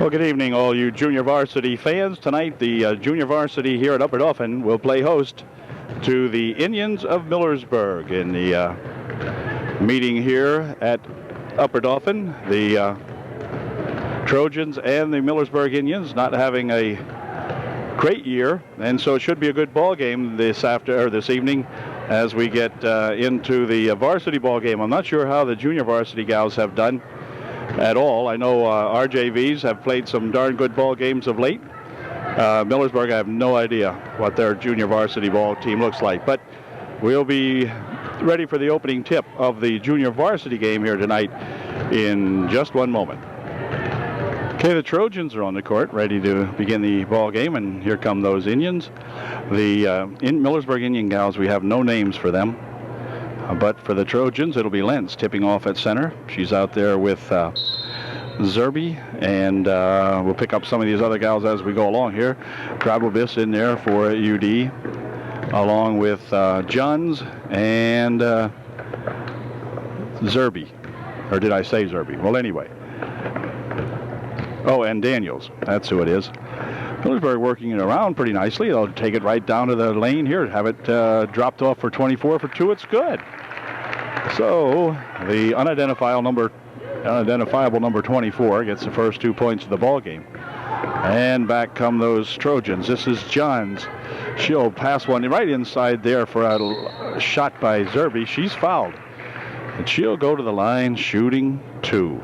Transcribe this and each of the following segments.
Well, good evening, all you junior varsity fans. Tonight, the junior varsity here at Upper Dauphin will play host to the Indians of Millersburg in the meeting here at Upper Dauphin. The Trojans and the Millersburg Indians not having a great year, and so it should be a good ball game this evening as we get into the varsity ball game. I'm not sure how the junior varsity gals have done at all. I know RJVs have played some darn good ball games of late. Millersburg, I have no idea what their junior varsity ball team looks like, but we'll be ready for the opening tip of the junior varsity game here tonight in just one moment. Okay, the Trojans are on the court, ready to begin the ball game, and here come those Indians. The Millersburg Indian gals, we have no names for them. But for the Trojans, it'll be Lentz tipping off at center. She's out there with Zerby, and we'll pick up some of these other gals as we go along here. Drabelbiss in there for UD, along with Johns and Zerby. Or did I say Zerby? Well, anyway. Oh, and Daniels. That's who it is. Millersburg working it around pretty nicely. They'll take it right down to the lane here, have it dropped off for 24 for 2. It's good. So the unidentifiable number 24 gets the first 2 points of the ball game. And back come those Trojans. This is Johns. She'll pass one right inside there for a shot by Zerby. She's fouled. And she'll go to the line shooting 2.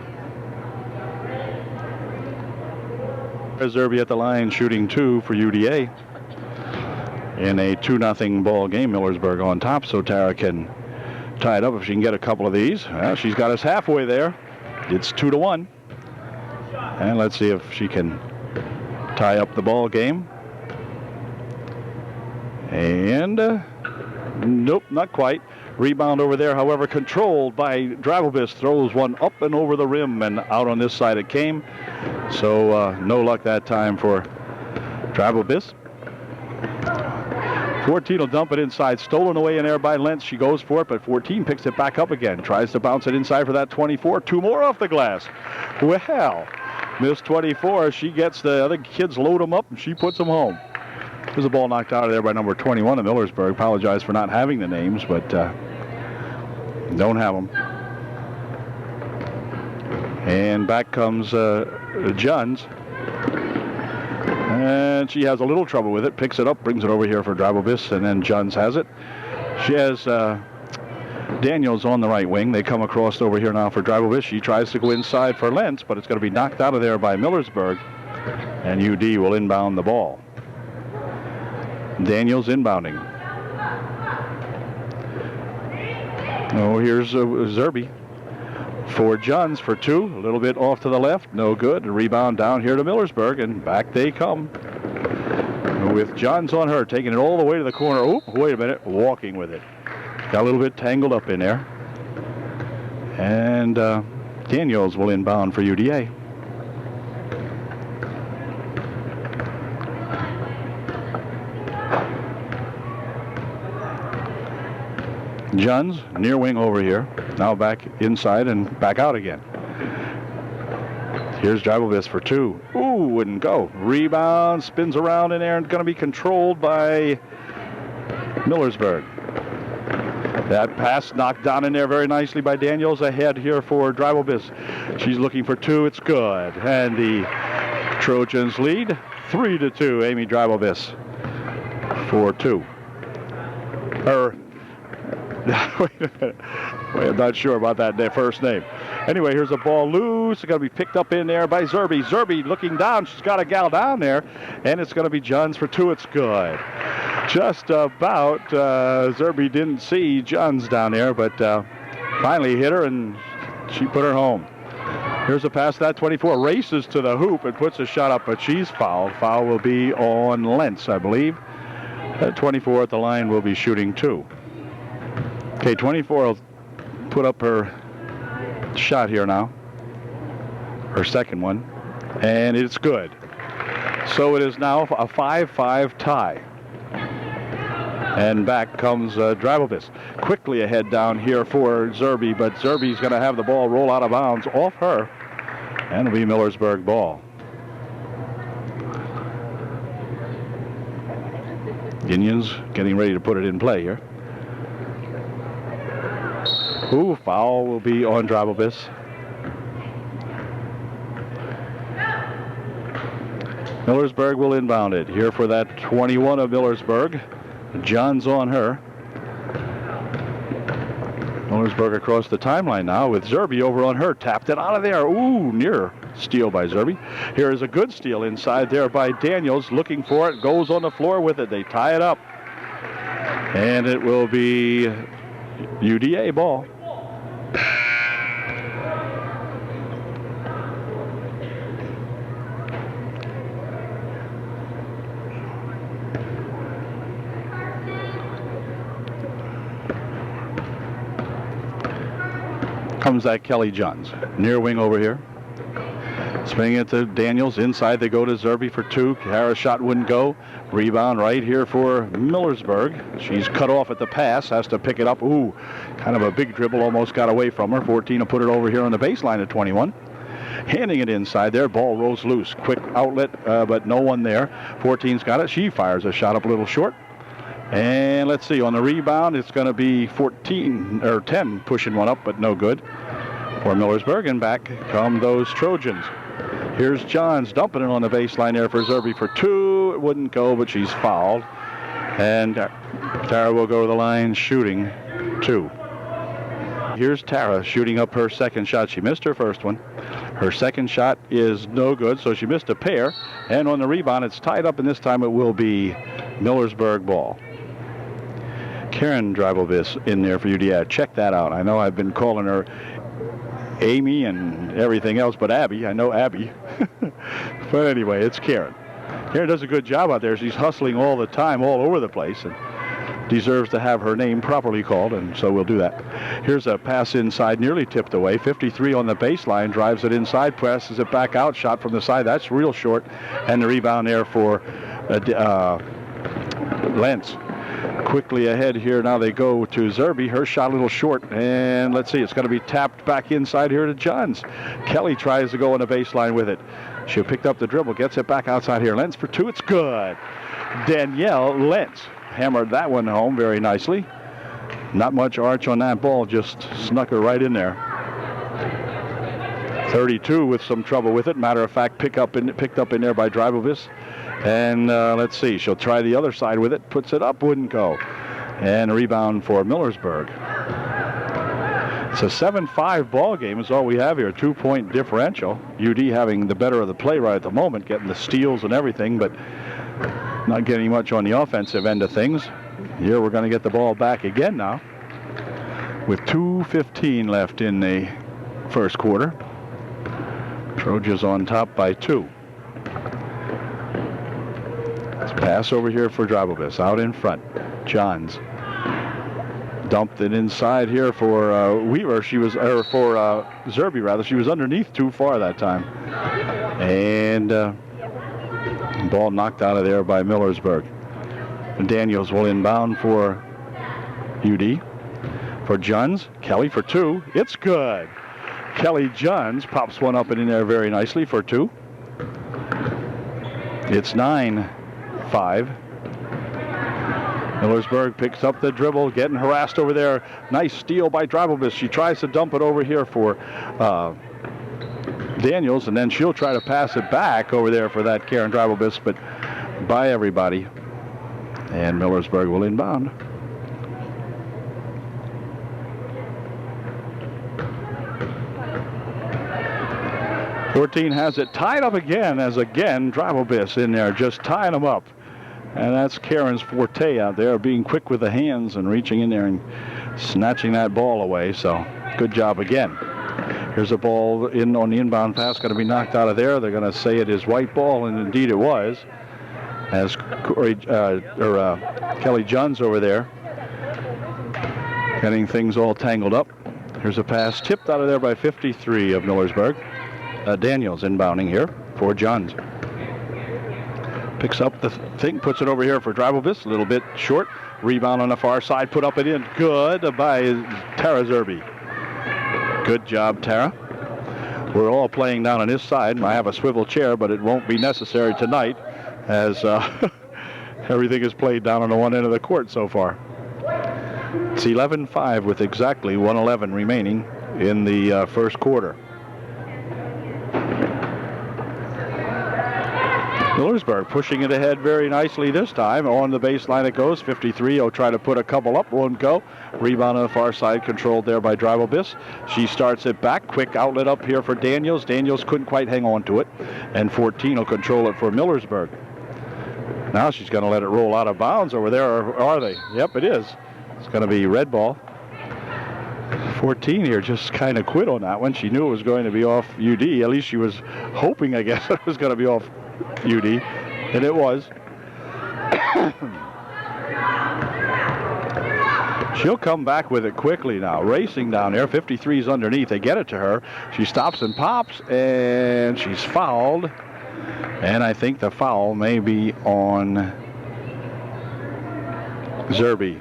Zerby at the line shooting 2 for UDA in a 2-0 ball game. Millersburg on top, so Tara can tie it up if she can get a couple of these. Well, she's got us halfway there. It's 2-1, and let's see if she can tie up the ball game. And nope, not quite. Rebound over there, however, controlled by Drabelbiss. Throws one up and over the rim, and out on this side it came. So no luck that time for Drabelbiss. 14 will dump it inside. Stolen away in there by Lentz. She goes for it, but 14 picks it back up again. Tries to bounce it inside for that 24. 2 more off the glass. Well, Miss 24, she gets the other kids, load them up, and she puts them home. There's a ball knocked out of there by number 21 of Millersburg. Apologize for not having the names, but don't have them. And back comes Johns. And she has a little trouble with it. Picks it up, brings it over here for Drabelbiss, and then Johns has it. She has Daniels on the right wing. They come across over here now for Drabelbiss. She tries to go inside for Lentz, but it's going to be knocked out of there by Millersburg. And UD will inbound the ball. Daniels inbounding. Oh, here's Zerby. For Johns for 2. A little bit off to the left. No good. A rebound down here to Millersburg, and back they come. With Johns on her, taking it all the way to the corner. Oh, wait a minute. Walking with it. Got a little bit tangled up in there. And Daniels will inbound for UDA. Johns, near wing over here. Now back inside and back out again. Here's Drabelbiss for 2. Ooh, wouldn't go. Rebound, spins around in there and going to be controlled by Millersburg. That pass knocked down in there very nicely by Daniels. Ahead here for Drabelbiss. She's looking for 2. It's good. And the Trojans lead 3-2. Amy Drabelbiss for 2. Wait a minute. I'm not sure about that first name. Anyway, here's a ball loose. It's going to be picked up in there by Zerby. Zerby looking down. She's got a gal down there. And it's going to be Johns for 2. It's good. Just about. Zerby didn't see Johns down there, but finally hit her, and she put her home. Here's a pass. That 24 races to the hoop and puts a shot up, but she's fouled. Foul will be on Lentz, I believe. That 24 at the line will be shooting 2. Okay, 24 will put up her shot here now. Her second one. And it's good. So it is now a 5-5 tie. And back comes Drabelbiss. Quickly ahead down here for Zerby, but Zerby's going to have the ball roll out of bounds off her. And it'll be Millersburg ball. Indians getting ready to put it in play here. Ooh, foul will be on Drabobis. Millersburg will inbound it. Here for that 21 of Millersburg. John's on her. Millersburg across the timeline now with Zerbe over on her. Tapped it out of there. Ooh, near steal by Zerbe. Here is a good steal inside there by Daniels. Looking for it. Goes on the floor with it. They tie it up. And it will be UDA ball. Comes that Kelly Johns. Near wing over here. Swinging it to Daniels. Inside they go to Zerbe for two. Harris shot wouldn't go. Rebound right here for Millersburg. She's cut off at the pass. Has to pick it up. Ooh, kind of a big dribble. Almost got away from her. 14 will put it over here on the baseline at 21. Handing it inside there. Ball rolls loose. Quick outlet, but no one there. 14's got it. She fires a shot up a little short. And let's see, on the rebound, it's going to be 14 or 10 pushing one up, but no good for Millersburg. And back come those Trojans. Here's Johns dumping it on the baseline there for Zerbe for two. It wouldn't go, but she's fouled. And Tara will go to the line shooting two. Here's Tara shooting up her second shot. She missed her first one. Her second shot is no good, so she missed a pair. And on the rebound, it's tied up, and this time it will be Millersburg ball. Karen Drabobis in there for UDA. Check that out. I know I've been calling her Amy and everything else, but Abby. I know Abby. But anyway, it's Karen. Karen does a good job out there. She's hustling all the time, all over the place, and deserves to have her name properly called, and so we'll do that. Here's a pass inside, nearly tipped away. 53 on the baseline, drives it inside, presses it back out, shot from the side. That's real short, and the rebound there for Lentz. Quickly ahead here. Now they go to Zerbe. Her shot a little short. And let's see. It's going to be tapped back inside here to Johns. Kelly tries to go on the baseline with it. She picked up the dribble. Gets it back outside here. Lentz for two. It's good. Danielle Lentz hammered that one home very nicely. Not much arch on that ball. Just snuck her right in there. 32 with some trouble with it. Matter of fact, picked up in there by Drabobis. And let's see, she'll try the other side with it, puts it up, wouldn't go. And a rebound for Millersburg. It's a 7-5 ball game is all we have here, 2-point differential. UD having the better of the play right at the moment, getting the steals and everything, but not getting much on the offensive end of things. Here we're going to get the ball back again now with 2:15 left in the first quarter. Trojans on top by 2. Pass over here for Drabobis, out in front. Johns dumped it inside here for Weaver. She was, or for Zerbe rather. She was underneath too far that time. And ball knocked out of there by Millersburg. Daniels will inbound for UD. For Johns, Kelly for two. It's good. Kelly Johns pops one up and in there very nicely for two. It's 9-5. Millersburg picks up the dribble, getting harassed over there. Nice steal by Drabobis. She tries to dump it over here for Daniels, and then she'll try to pass it back over there for that Karen Drabobis, but by everybody. And Millersburg will inbound. Has it tied up again, as again Drabobis in there just tying them up. And that's Karen's forte out there, being quick with the hands and reaching in there and snatching that ball away. So good job again. Here's a ball in on the inbound pass, going to be knocked out of there. They're going to say it is white ball, and indeed it was, as Kelly Johns over there getting things all tangled up. Here's a pass tipped out of there by 53 of Millersburg. Daniels inbounding here for Johns. Picks up the thing, puts it over here for Drabobis, a little bit short. Rebound on the far side, put up and in. Good by Tara Zerbe. Good job, Tara. We're all playing down on this side. I have a swivel chair, but it won't be necessary tonight, as Everything is played down on the one end of the court so far. It's 11-5 with exactly 1:11 remaining in the first quarter. Millersburg pushing it ahead very nicely this time. On the baseline it goes. 53 will try to put a couple up. Won't go. Rebound on the far side controlled there by Dribelbiss. She starts it back. Quick outlet up here for Daniels. Daniels couldn't quite hang on to it. And 14 will control it for Millersburg. Now she's going to let it roll out of bounds over there. Or are they? Yep, it is. It's going to be red ball. 14 here just kind of quit on that one. She knew it was going to be off UD. At least she was hoping, I guess, it was going to be off UD, and it was. She'll come back with it quickly now. Racing down there. 53's underneath. They get it to her. She stops and pops, and she's fouled. And I think the foul may be on Zerby.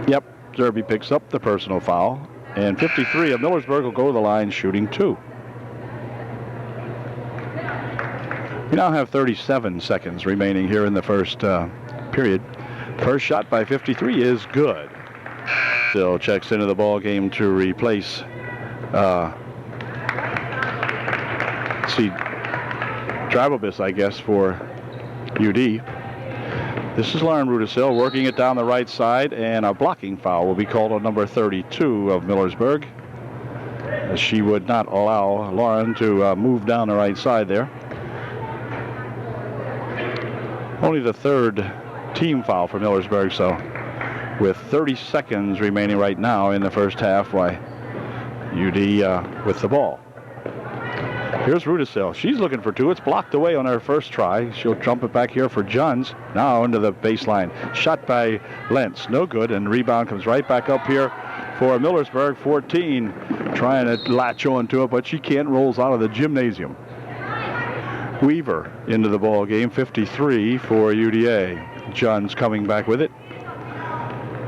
Yep, Zerby picks up the personal foul. And 53 of Millersburg will go to the line shooting 2. We now have 37 seconds remaining here in the first period. First shot by 53 is good. Still checks into the ball game to replace Dribelbiss, I guess, for UD. This is Lauren Rudisil working it down the right side, and a blocking foul will be called on number 32 of Millersburg. She would not allow Lauren to move down the right side there. Only the third team foul for Millersburg, so with 30 seconds remaining right now in the first half, why UD with the ball. Here's Rudisil. She's looking for 2. It's blocked away on her first try. She'll jump it back here for Juns. Now into the baseline. Shot by Lentz. No good, and rebound comes right back up here for Millersburg. 14 trying to latch on to it, but she can't. Rolls out of the gymnasium. Weaver into the ball game. 53 for UDA. Juns coming back with it.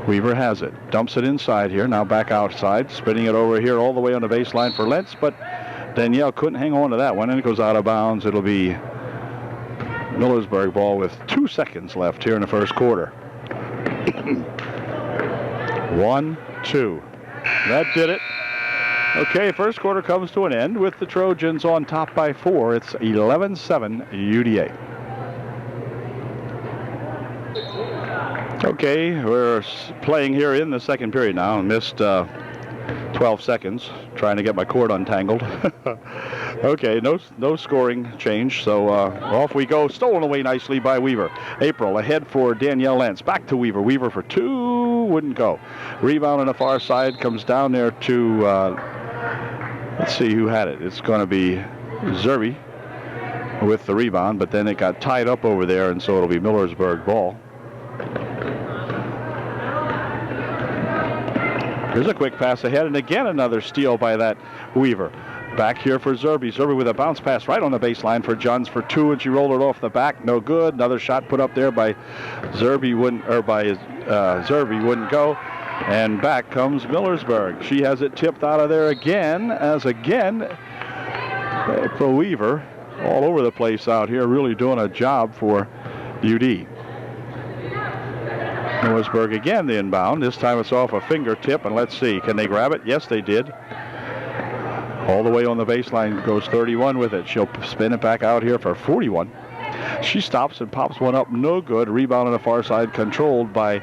Weaver has it. Dumps it inside here. Now back outside. Spinning it over here all the way on the baseline for Lentz, but Danielle couldn't hang on to that one, and it goes out of bounds. It'll be Millersburg ball with 2 seconds left here in the first quarter. 1, 2. That did it. Okay, first quarter comes to an end with the Trojans on top by 4. It's 11-7 UDA. Okay, we're playing here in the second period now. Missed 12 seconds trying to get my cord untangled. Okay, no scoring change, so off we go. Stolen away nicely by Weaver. April ahead for Danielle Lentz. Back to Weaver. Weaver for 2, wouldn't go. Rebound on the far side comes down there to, let's see who had it. It's going to be Zerby with the rebound, but then it got tied up over there, and so it'll be Millersburg ball. Here's a quick pass ahead, and again another steal by that Weaver. Back here for Zerby. Zerby with a bounce pass right on the baseline for Juns for 2, and she rolled it off the back. No good. Another shot put up there by Zerby wouldn't go. And back comes Millersburg. She has it tipped out of there again, April Weaver all over the place out here, really doing a job for UD. Millersburg again the inbound. This time it's off a fingertip, and let's see, can they grab it? Yes, they did. All the way on the baseline goes 31 with it. She'll spin it back out here for 41. She stops and pops one up, no good. Rebound on the far side controlled by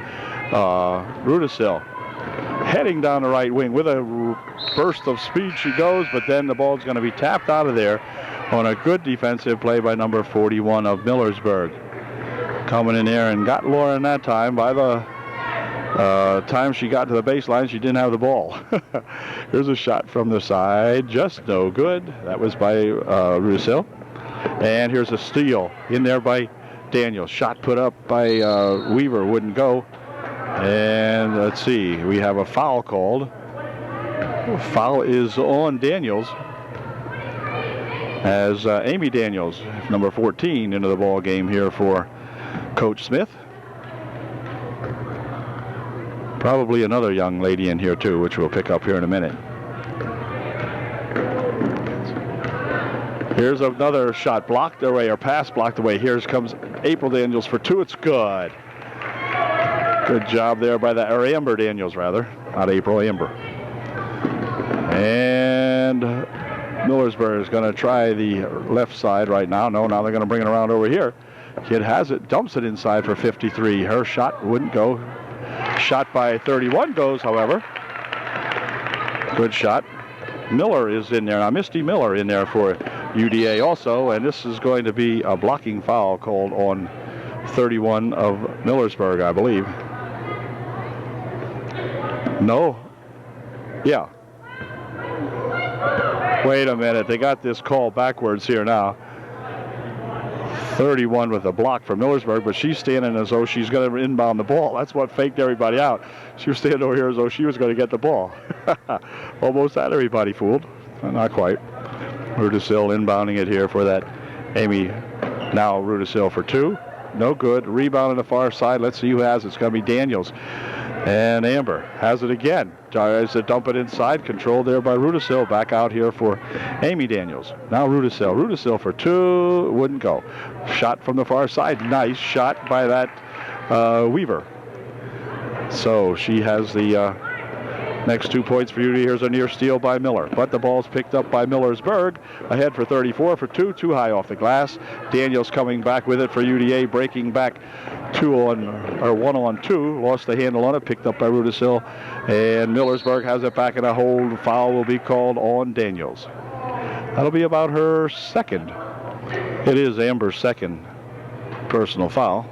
Rudisil. Heading down the right wing with a burst of speed she goes, but then the ball's going to be tapped out of there on a good defensive play by number 41 of Millersburg. Coming in there and got Lauren that time. By the time she got to the baseline, she didn't have the ball. Here's a shot from the side, just no good. That was by Rudisil. And here's a steal in there by Daniels. Shot put up by Weaver, wouldn't go. And let's see, we have a foul called. Foul is on Daniels, as Amy Daniels, number 14, into the ball game here for Coach Smith. Probably another young lady in here too, which we'll pick up here in a minute. Here's another shot blocked away, or pass blocked away. Here comes April Daniels for 2. It's good. Good job there by that, or Amber Daniels rather, not April, Amber. And Millersburg is going to try the left side right now. No, now they're going to bring it around over here. Kid has it, dumps it inside for 53. Her shot wouldn't go. Shot by 31 goes, however. Good shot. Miller is in there. Now, Misty Miller in there for UDA also, and this is going to be a blocking foul called on 31 of Millersburg, I believe. No. Yeah. Wait a minute. They got this call backwards here now. 31 with a block for Millersburg, but she's standing as though she's going to inbound the ball. That's what faked everybody out. She was standing over here as though she was going to get the ball. Almost had everybody fooled. Not quite. Rudisill inbounding it here for that Amy. Now Rudisill for 2. No good. Rebound on the far side. Let's see who has it. It's going to be Daniels. And Amber has it again. Tries to dump it inside. Controlled there by Rudisill. Back out here for Amy Daniels. Now Rudisill. Rudisill for 2. Wouldn't go. Shot from the far side. Nice shot by that Weaver. So she has the next 2 points for UD. Here's a near steal by Miller. But the ball's picked up by Millersburg. Ahead for 34 for 2. Too high off the glass. Daniels coming back with it for UDA. Breaking back 1 on 2. Lost the handle on it. Picked up by Rudisill. And Millersburg has it back in a hold. Foul will be called on Daniels. That'll be about her second. It is Amber's second personal foul.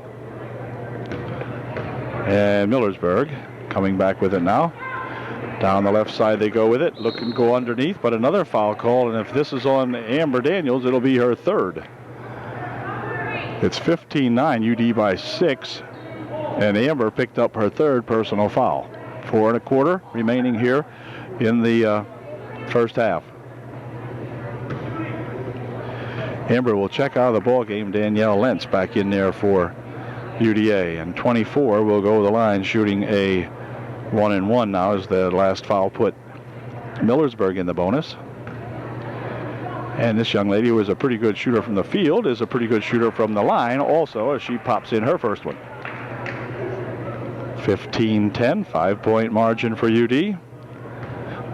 And Millersburg coming back with it now. Down the left side they go with it. Looking to go underneath, but another foul call. And if this is on Amber Daniels, it'll be her third. It's 15-9, UD by 6. And Amber picked up her third personal foul. 4 1/4 remaining here in the first half. Amber will check out of the ball game. Danielle Lentz back in there for UDA. And 24 will go to the line shooting a 1-1 now as the last foul put Millersburg in the bonus. And this young lady, who is a pretty good shooter from the field, is a pretty good shooter from the line also as she pops in her first one. 15-10, 5-point margin for UD.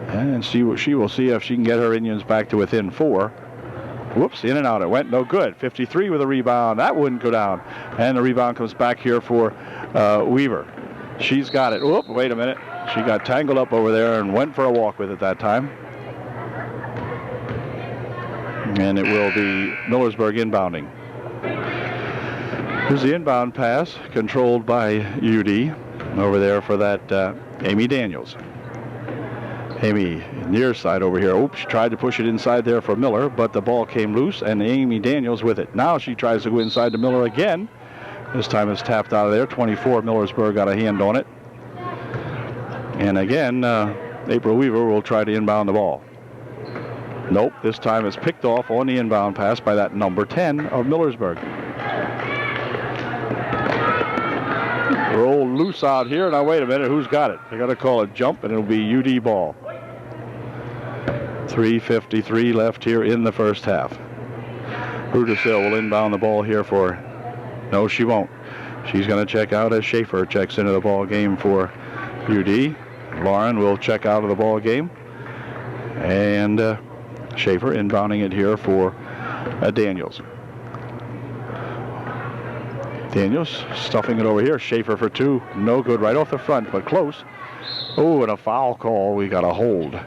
And she will see if she can get her Indians back to within 4. Whoops, in and out it went, no good. 53 with a rebound, that wouldn't go down. And the rebound comes back here for Weaver. She's got it. Whoop, wait a minute. She got tangled up over there and went for a walk with it that time. And it will be Millersburg inbounding. Here's the inbound pass controlled by UD over there for that Amy Daniels. Amy near side over here. Oops, she tried to push it inside there for Miller, but the ball came loose and Amy Daniels with it. Now she tries to go inside to Miller again. This time it's tapped out of there. 24, Millersburg got a hand on it. And again, April Weaver will try to inbound the ball. Nope, this time it's picked off on the inbound pass by that number 10 of Millersburg. Roll loose out here. Now wait a minute, who's got it? They got to call a jump and it'll be UD ball. 3:53 left here in the first half. Rudisill will inbound the ball here for, no she won't. She's going to check out as Schaefer checks into the ball game for UD. Lauren will check out of the ball game. And Schaefer inbounding it here for Daniels. Daniels stuffing it over here. Schaefer for 2. No good right off the front, but close. Oh, and a foul call. We got a hold.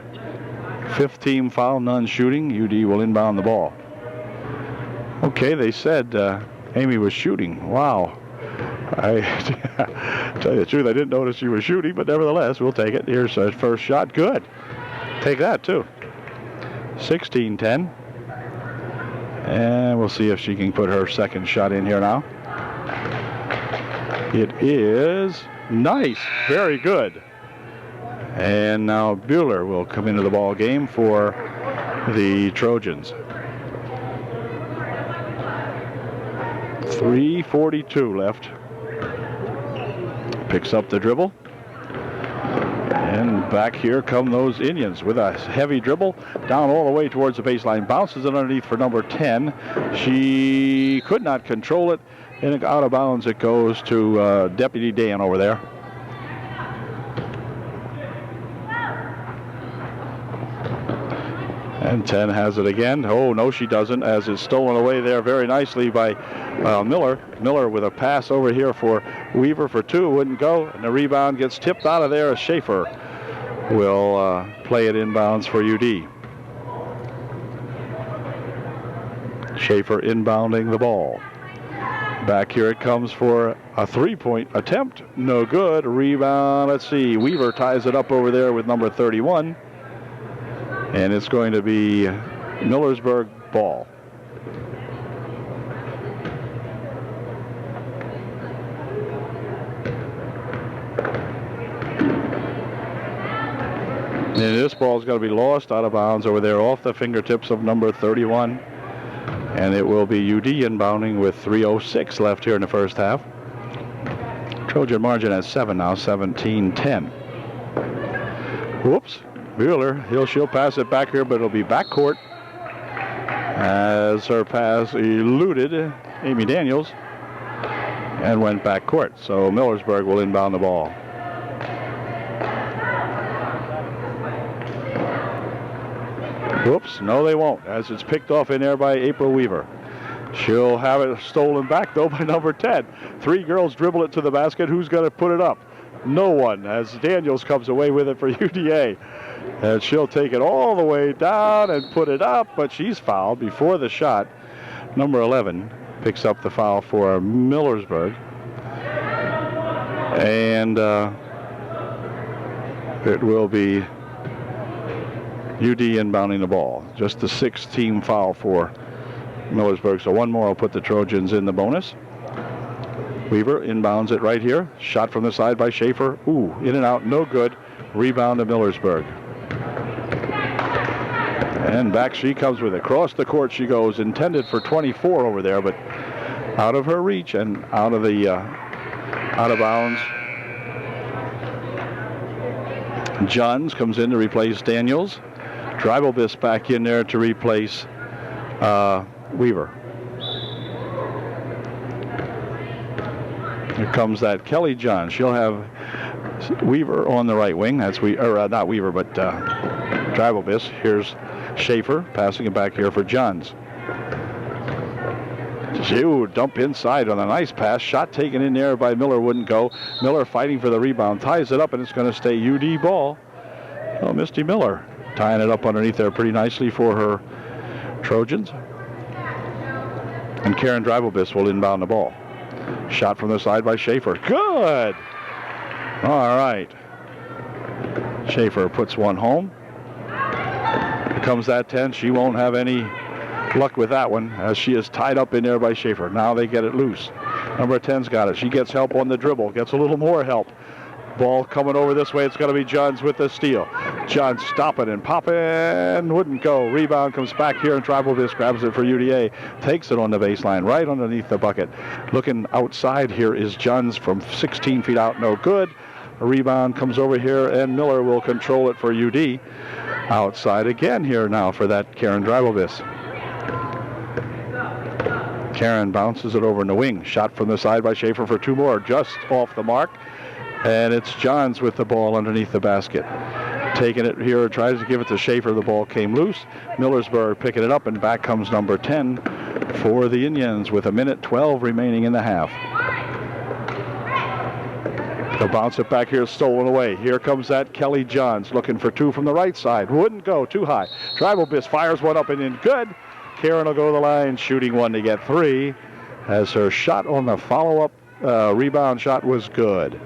15 foul, none shooting. UD will inbound the ball. Okay, they said Amy was shooting. Wow. I tell you the truth, I didn't notice she was shooting, but nevertheless, we'll take it. Here's her first shot. Good. Take that, too. 16-10. And we'll see if she can put her second shot in here now. It is nice. Very good. And now Bueller will come into the ball game for the Trojans. 3:42 left. Picks up the dribble. And back here come those Indians with a heavy dribble down all the way towards the baseline. Bounces it underneath for number 10. She could not control it, and out of bounds it goes to Deputy Dan over there. And 10 has it again. Oh, no, she doesn't, as it's stolen away there very nicely by Miller. Miller with a pass over here for Weaver for 2. Wouldn't go. And the rebound gets tipped out of there as Schaefer will play it inbounds for UD. Schaefer inbounding the ball. Back here it comes for a 3-point attempt. No good. Rebound. Let's see. Weaver ties it up over there with number 31. And it's going to be Millersburg ball. And this ball is going to be lost out of bounds over there off the fingertips of number 31. And it will be UD inbounding with 3:06 left here in the first half. Trojan margin at 7 now, 17-10. Whoops. Bueller, she'll pass it back here, but it'll be backcourt as her pass eluded Amy Daniels and went backcourt. So Millersburg will inbound the ball. Whoops, no they won't, as it's picked off in there by April Weaver. She'll have it stolen back, though, by number 10. 3 girls dribble it to the basket. Who's going to put it up? No one, as Daniels comes away with it for UDA. And she'll take it all the way down and put it up, but she's fouled before the shot. Number 11 picks up the foul for Millersburg. And it will be UD inbounding the ball. Just the 6th team foul for Millersburg. So one more will put the Trojans in the bonus. Weaver inbounds it right here. Shot from the side by Schaefer. Ooh, in and out, no good. Rebound to Millersburg. And back she comes with it. Across the court she goes. Intended for 24 over there, but out of her reach and out of bounds. Johns comes in to replace Daniels. Dreibelbiss back in there to replace Weaver. Here comes that Kelly Johns. She'll have Weaver on the right wing. That's not Weaver, but Dreibelbiss. Here's Schaefer passing it back here for Johns. Ooh, dump inside on a nice pass. Shot taken in there by Miller, wouldn't go. Miller fighting for the rebound. Ties it up, and it's going to stay UD ball. Oh, Misty Miller tying it up underneath there pretty nicely for her Trojans. And Karen Dreibelbiss will inbound the ball. Shot from the side by Schaefer. Good! All right. Schaefer puts one home. Here comes that 10. She won't have any luck with that one, as she is tied up in there by Schaefer. Now they get it loose. Number 10's got it. She gets help on the dribble. Gets a little more help. Ball coming over this way. It's going to be Johns with the steal. Johns stopping and popping. Wouldn't go. Rebound comes back here, and Dreibelbiss grabs it for UDA. Takes it on the baseline, right underneath the bucket. Looking outside here is Johns from 16 feet out. No good. A rebound comes over here, and Miller will control it for UD. Outside again here now for that Karen Dreibelbiss. Karen bounces it over in the wing. Shot from the side by Schaefer for 2 more. Just off the mark. And it's Johns with the ball underneath the basket. Taking it here, tries to give it to Schaefer. The ball came loose. Millersburg picking it up, and back comes number 10 for the Indians with 1:12 remaining in the half. They'll bounce it back here, stolen away. Here comes that Kelly Johns looking for 2 from the right side. Wouldn't go, too high. Dreibelbiss fires one up and in. Good. Karen will go to the line, shooting one to get 3, as her shot on the follow-up rebound shot was good.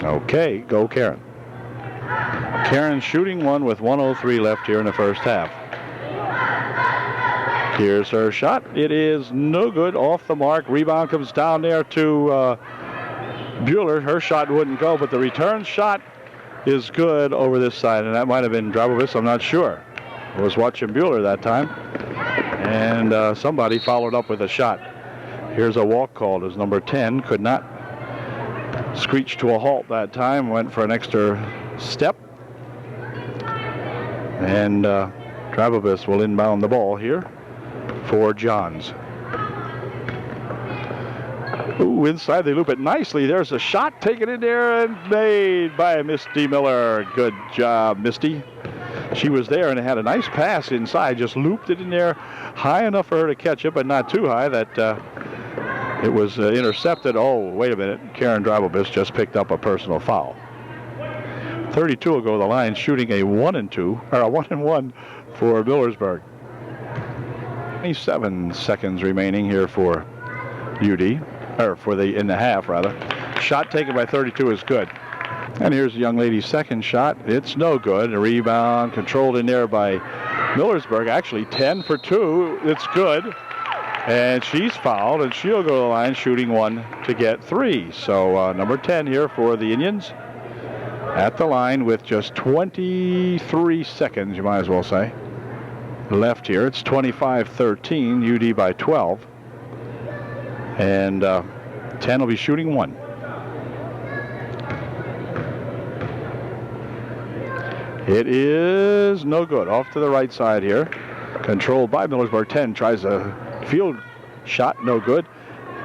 Okay, go Karen. Karen shooting one with 1:03 left here in the first half. Here's her shot. It is no good, off the mark. Rebound comes down there to Bueller. Her shot wouldn't go, but the return shot is good over this side, and that might have been Dreibelbiss, I'm not sure. I was watching Bueller that time, and somebody followed up with a shot. Here's a walk called as number 10 could not screech to a halt that time, went for an extra step. And Drabobis will inbound the ball here for Johns. Ooh, inside they loop it nicely. There's a shot taken in there and made by Misty Miller. Good job, Misty. She was there and had a nice pass inside, just looped it in there high enough for her to catch it, but not too high that it was intercepted. Oh, wait a minute. Karen Drabobis just picked up a personal foul. 32 will go to the line, shooting a 1-2, or a 1-1 for Millersburg. 27 seconds remaining here for UD, or for the in the half rather. Shot taken by 32 is good. And here's the young lady's second shot. It's no good. A rebound controlled in there by Millersburg. Actually 10 for 2. It's good. And she's fouled, and she'll go to the line shooting 1 to get 3. So number 10 here for the Indians at the line with just 23 seconds, you might as well say, left here. It's 25-13, UD by 12. And 10 will be shooting 1. It is no good. Off to the right side here. Controlled by Millersburg. 10 tries a field shot, no good.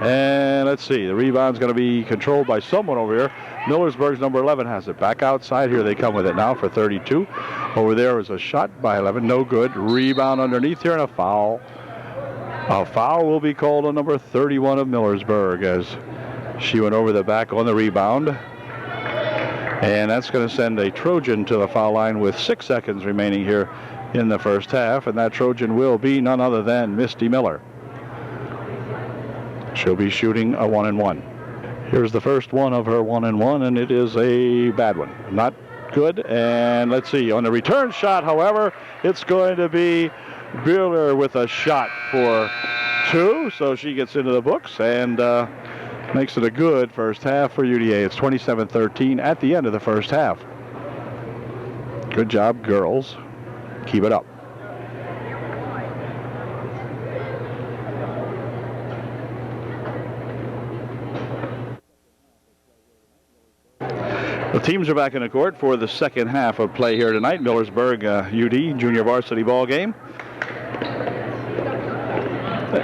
And let's see, the rebound's going to be controlled by someone over here. Millersburg's number 11 has it. Back outside here they come with it now for 32. Over there was a shot by 11, no good. Rebound underneath here and a foul. A foul will be called on number 31 of Millersburg as she went over the back on the rebound. And that's going to send a Trojan to the foul line with 6 seconds remaining here in the first half. And that Trojan will be none other than Misty Miller. She'll be shooting a 1-1. Here's the first one of her 1-1, and it is a bad one. Not good. And let's see, on the return shot, however, it's going to be Buehler with a shot for 2. So she gets into the books and makes it a good first half for UDA. It's 27-13 at the end of the first half. Good job, girls. Keep it up. The teams are back in the court for the second half of play here tonight. Millersburg UD junior varsity ball game.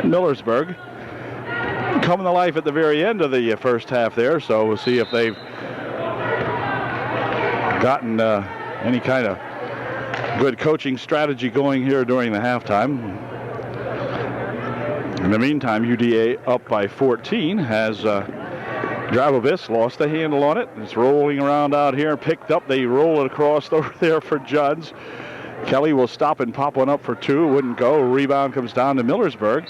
Millersburg coming to life at the very end of the first half there, so we'll see if they've gotten any kind of good coaching strategy going here during the halftime. In the meantime, UDA up by 14 has Drabobis lost the handle on it. It's rolling around out here, picked up. They roll it across over there for Judd's. Kelly will stop and pop one up for 2. Wouldn't go. Rebound comes down to Millersburg.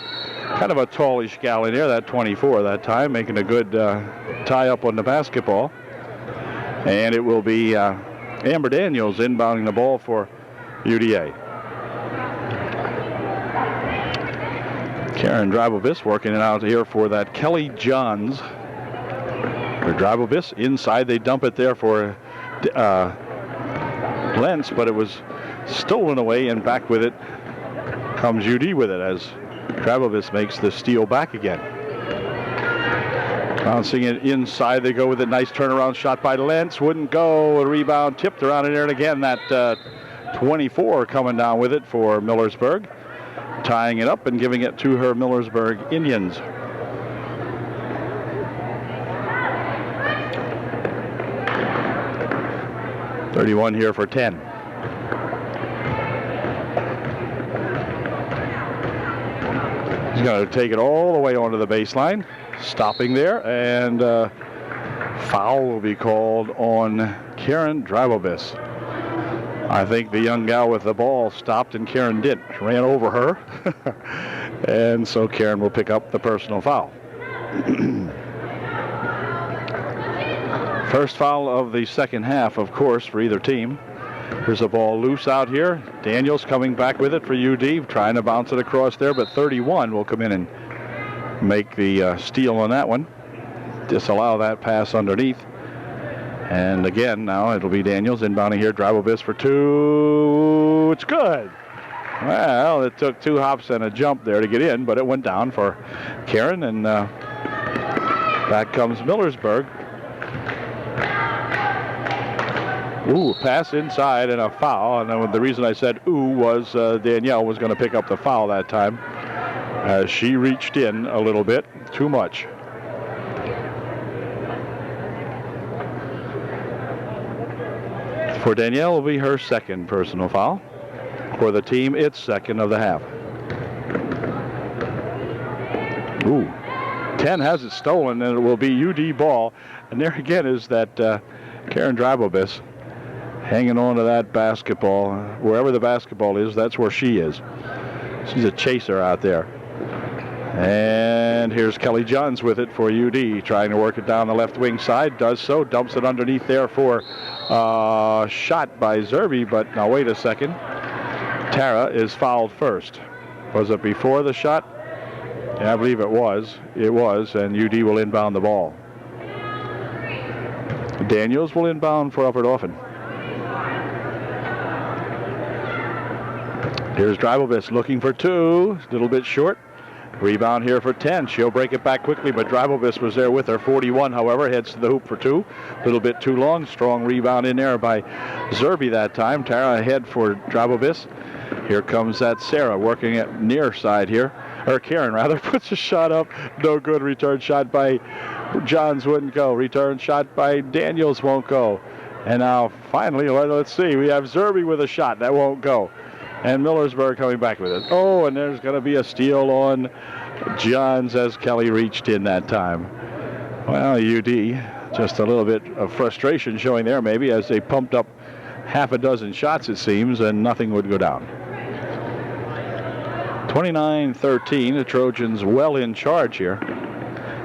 Kind of a tallish gal in there, that 24 that time, making a good tie up on the basketball. And it will be Amber Daniels inbounding the ball for UDA. Karen Drabobis working it out here for that Kelly Johns. Drabobis inside, they dump it there for Lentz, but it was stolen away, and back with it comes UD with it as Drabobis makes the steal back again. Bouncing it inside, they go with a nice turnaround shot by Lentz, wouldn't go. A rebound tipped around in there, and again that 24 coming down with it for Millersburg, tying it up and giving it to her Millersburg Indians. .31 here for 10. He's going to take it all the way onto the baseline, stopping there, and foul will be called on Karen Drabobis. I think the young gal with the ball stopped and Karen didn't. Ran over her, and so Karen will pick up the personal foul. First foul of the second half, of course, for either team. There's a ball loose out here. Daniels coming back with it for UD, trying to bounce it across there, but 31 will come in and make the steal on that one. Disallow that pass underneath. And again, now it'll be Daniels inbounding here. Drabobis for 2. It's good. Well, it took 2 hops and a jump there to get in, but it went down for Karen, and back comes Millersburg Ooh, pass inside and a foul. And the reason I said ooh was Danielle was going to pick up the foul that time. She reached in a little bit too much. For Danielle will be her second personal foul. For the team, it's second of the half. Ooh, 10 has it stolen, and it will be UD ball. And there again is that Karen Drybobis hanging on to that basketball. Wherever the basketball is, that's where she is. She's a chaser out there. And here's Kelly Johns with it for UD, trying to work it down the left wing side. Does so, dumps it underneath there for shot by Zerbe, but now wait a second. Tara is fouled first. Was it before the shot? Yeah, I believe it was. It was, and UD will inbound the ball. Daniels will inbound for Upper Dauphin. Here's Drybobis looking for two. A little bit short. Rebound here for 10. She'll break it back quickly, but Drybobis was there with her. 41, however, heads to the hoop for two. A little bit too long. Strong rebound in there by Zerbe that time. Tara ahead for Drybobis. Here comes that Sarah working at near side here. Or Karen, rather, puts a shot up. No good. Return shot by Johns wouldn't go. Return shot by Daniels won't go. And now, finally, let's see. We have Zerbe with a shot. That won't go. And Millersburg coming back with it. Oh, and there's going to be a steal on Johns as Kelly reached in that time. Well, UD, just a little bit of frustration showing there maybe as they pumped up half a dozen shots, it seems, and nothing would go down. 29-13, the Trojans well in charge here.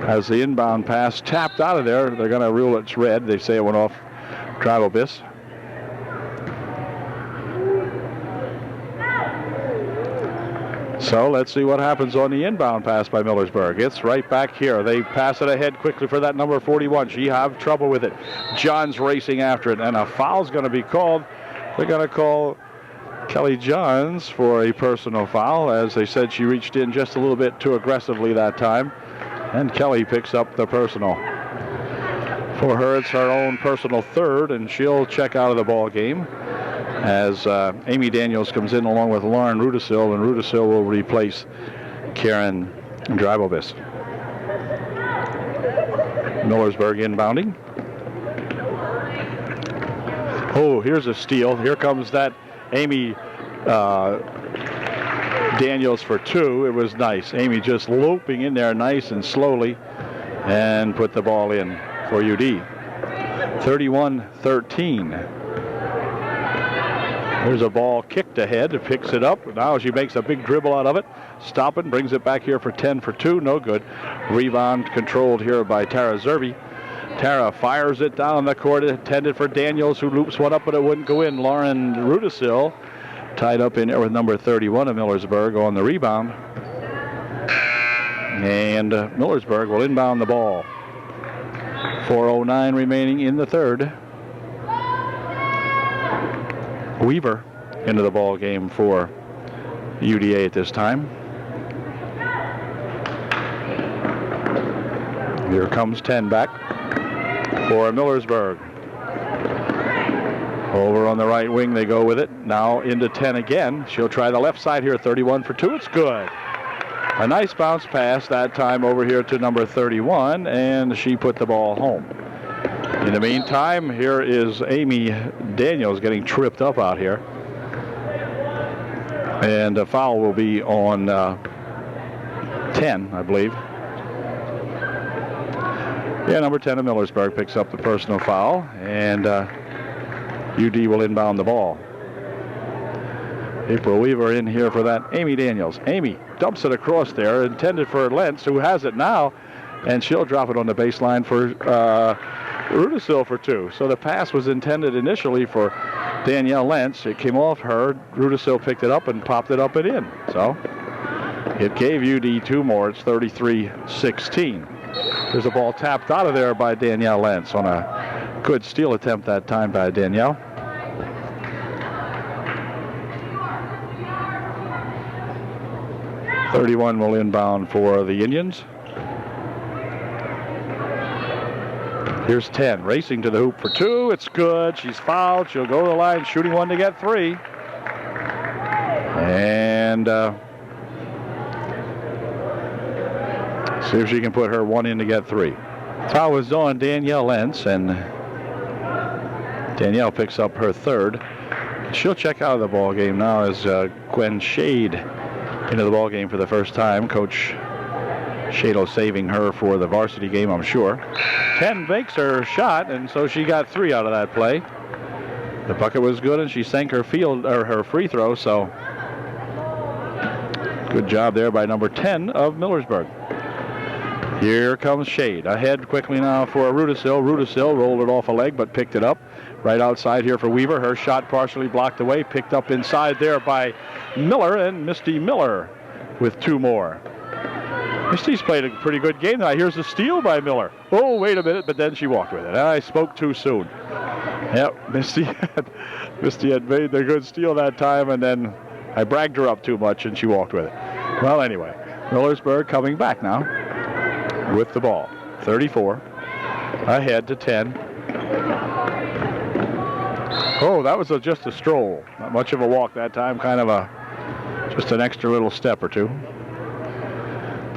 As the inbound pass tapped out of there, they're going to rule it's red. They say it went off Drybobis. So let's see what happens on the inbound pass by Millersburg. It's right back here. They pass it ahead quickly for that number 41. She have trouble with it. Johns racing after it, and a foul's going to be called. They're going to call Kelly Johns for a personal foul. As they said, she reached in just a little bit too aggressively that time, and Kelly picks up the personal. For her, it's her own personal third, and she'll check out of the ball game as Amy Daniels comes in along with Lauren Rudisil, and Rudisil will replace Karen Drybobis. Millersburg inbounding. Oh, here's a steal. Here comes that Amy Daniels for two. It was nice. Amy just looping in there nice and slowly and put the ball in for UD. 31-13. There's a ball kicked ahead. It picks it up. Now she makes a big dribble out of it. Stopping, brings it back here for 10 for two. No good. Rebound controlled here by Tara Zerbe. Tara fires it down the court, intended for Daniels, who loops one up, but it wouldn't go in. Lauren Rudisil tied up in there with number 31 of Millersburg on the rebound. And Millersburg will inbound the ball. 4:09 remaining in the third. Weaver into the ball game for UDA at this time. Here comes 10 back for Millersburg. Over on the right wing they go with it. Now into 10 again. She'll try the left side here. 31 for two. It's good. A nice bounce pass that time over here to number 31, and she put the ball home. In the meantime, here is Amy Daniels getting tripped up out here. And a foul will be on 10, I believe. Yeah, number 10 of Millersburg picks up the personal foul, and UD will inbound the ball. April Weaver in here for that. Amy Daniels. Amy dumps it across there, intended for Lentz, who has it now, and she'll drop it on the baseline for Rudisil for two. So the pass was intended initially for Danielle Lentz. It came off her. Rudisil picked it up and popped it up and in. So it gave UD two more. It's 33-16. There's a ball tapped out of there by Danielle Lentz on a good steal attempt that time by Danielle. .31 will inbound for the Indians. Here's 10, racing to the hoop for 2. It's good. She's fouled. She'll go to the line, shooting 1 to get 3. And see if she can put her 1 in to get 3. Foul was on Danielle Entz, and Danielle picks up her 3rd. She'll check out of the ball game now as Gwen Shade into the ball game for the first time. Coach Shado saving her for the varsity game, I'm sure. 10 makes her shot, and so she got 3 out of that play. The bucket was good, and she sank her her free throw. So good job there by number 10 of Millersburg. Here comes Shade. Ahead quickly now for Rudisill. Rudisill rolled it off a leg, but picked it up. Right outside here for Weaver. Her shot partially blocked away. Picked up inside there by Miller, and Misty Miller with 2 more. Misty's played a pretty good game tonight. Here's a steal by Miller. Oh, wait a minute, but then she walked with it. I spoke too soon. Yep, Misty had made the good steal that time, and then I bragged her up too much, and she walked with it. Well, anyway, Millersburg coming back now with the ball. 34, ahead to 10. Oh, that was just a stroll. Not much of a walk that time, kind of just an extra little step or 2.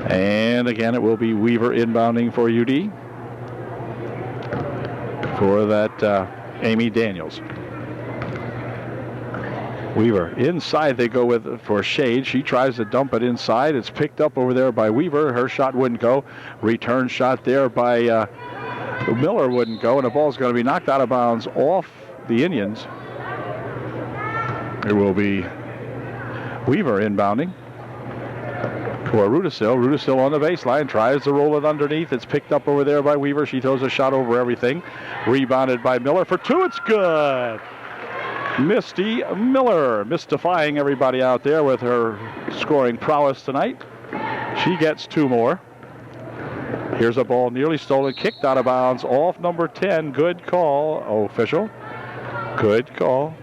And again, it will be Weaver inbounding for UD for that Amy Daniels. Weaver inside they go with for Shade. She tries to dump it inside. It's picked up over there by Weaver. Her shot wouldn't go. Return shot there by Miller wouldn't go, and the ball's going to be knocked out of bounds off the Indians. It will be Weaver inbounding for Rudisill. Rudisill on the baseline, tries to roll it underneath. It's picked up over there by Weaver. She throws a shot over everything. Rebounded by Miller for 2. It's good. Misty Miller mystifying everybody out there with her scoring prowess tonight. She gets 2 more. Here's a ball nearly stolen, kicked out of bounds off number 10. Good call, official. Good call.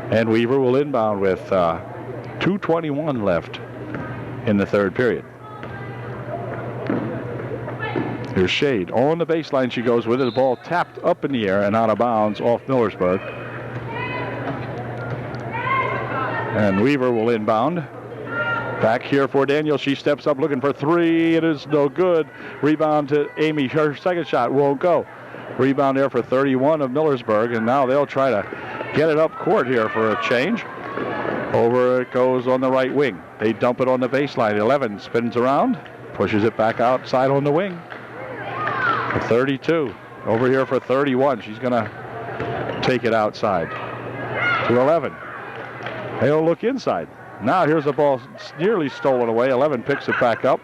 And Weaver will inbound with 2:21 left in the 3rd period. Here's Shade. On the baseline she goes with it. The ball tapped up in the air and out of bounds off Millersburg. And Weaver will inbound. Back here for Daniel. She steps up looking for 3. It is no good. Rebound to Amy. Her second shot won't go. Rebound there for 31 of Millersburg. And now they'll try to get it up court here for a change. Over it goes on the right wing. They dump it on the baseline. 11 spins around. Pushes it back outside on the wing. For 32. Over here for 31. She's going to take it outside. To 11. They'll look inside. Now here's the ball nearly stolen away. 11 picks it back up.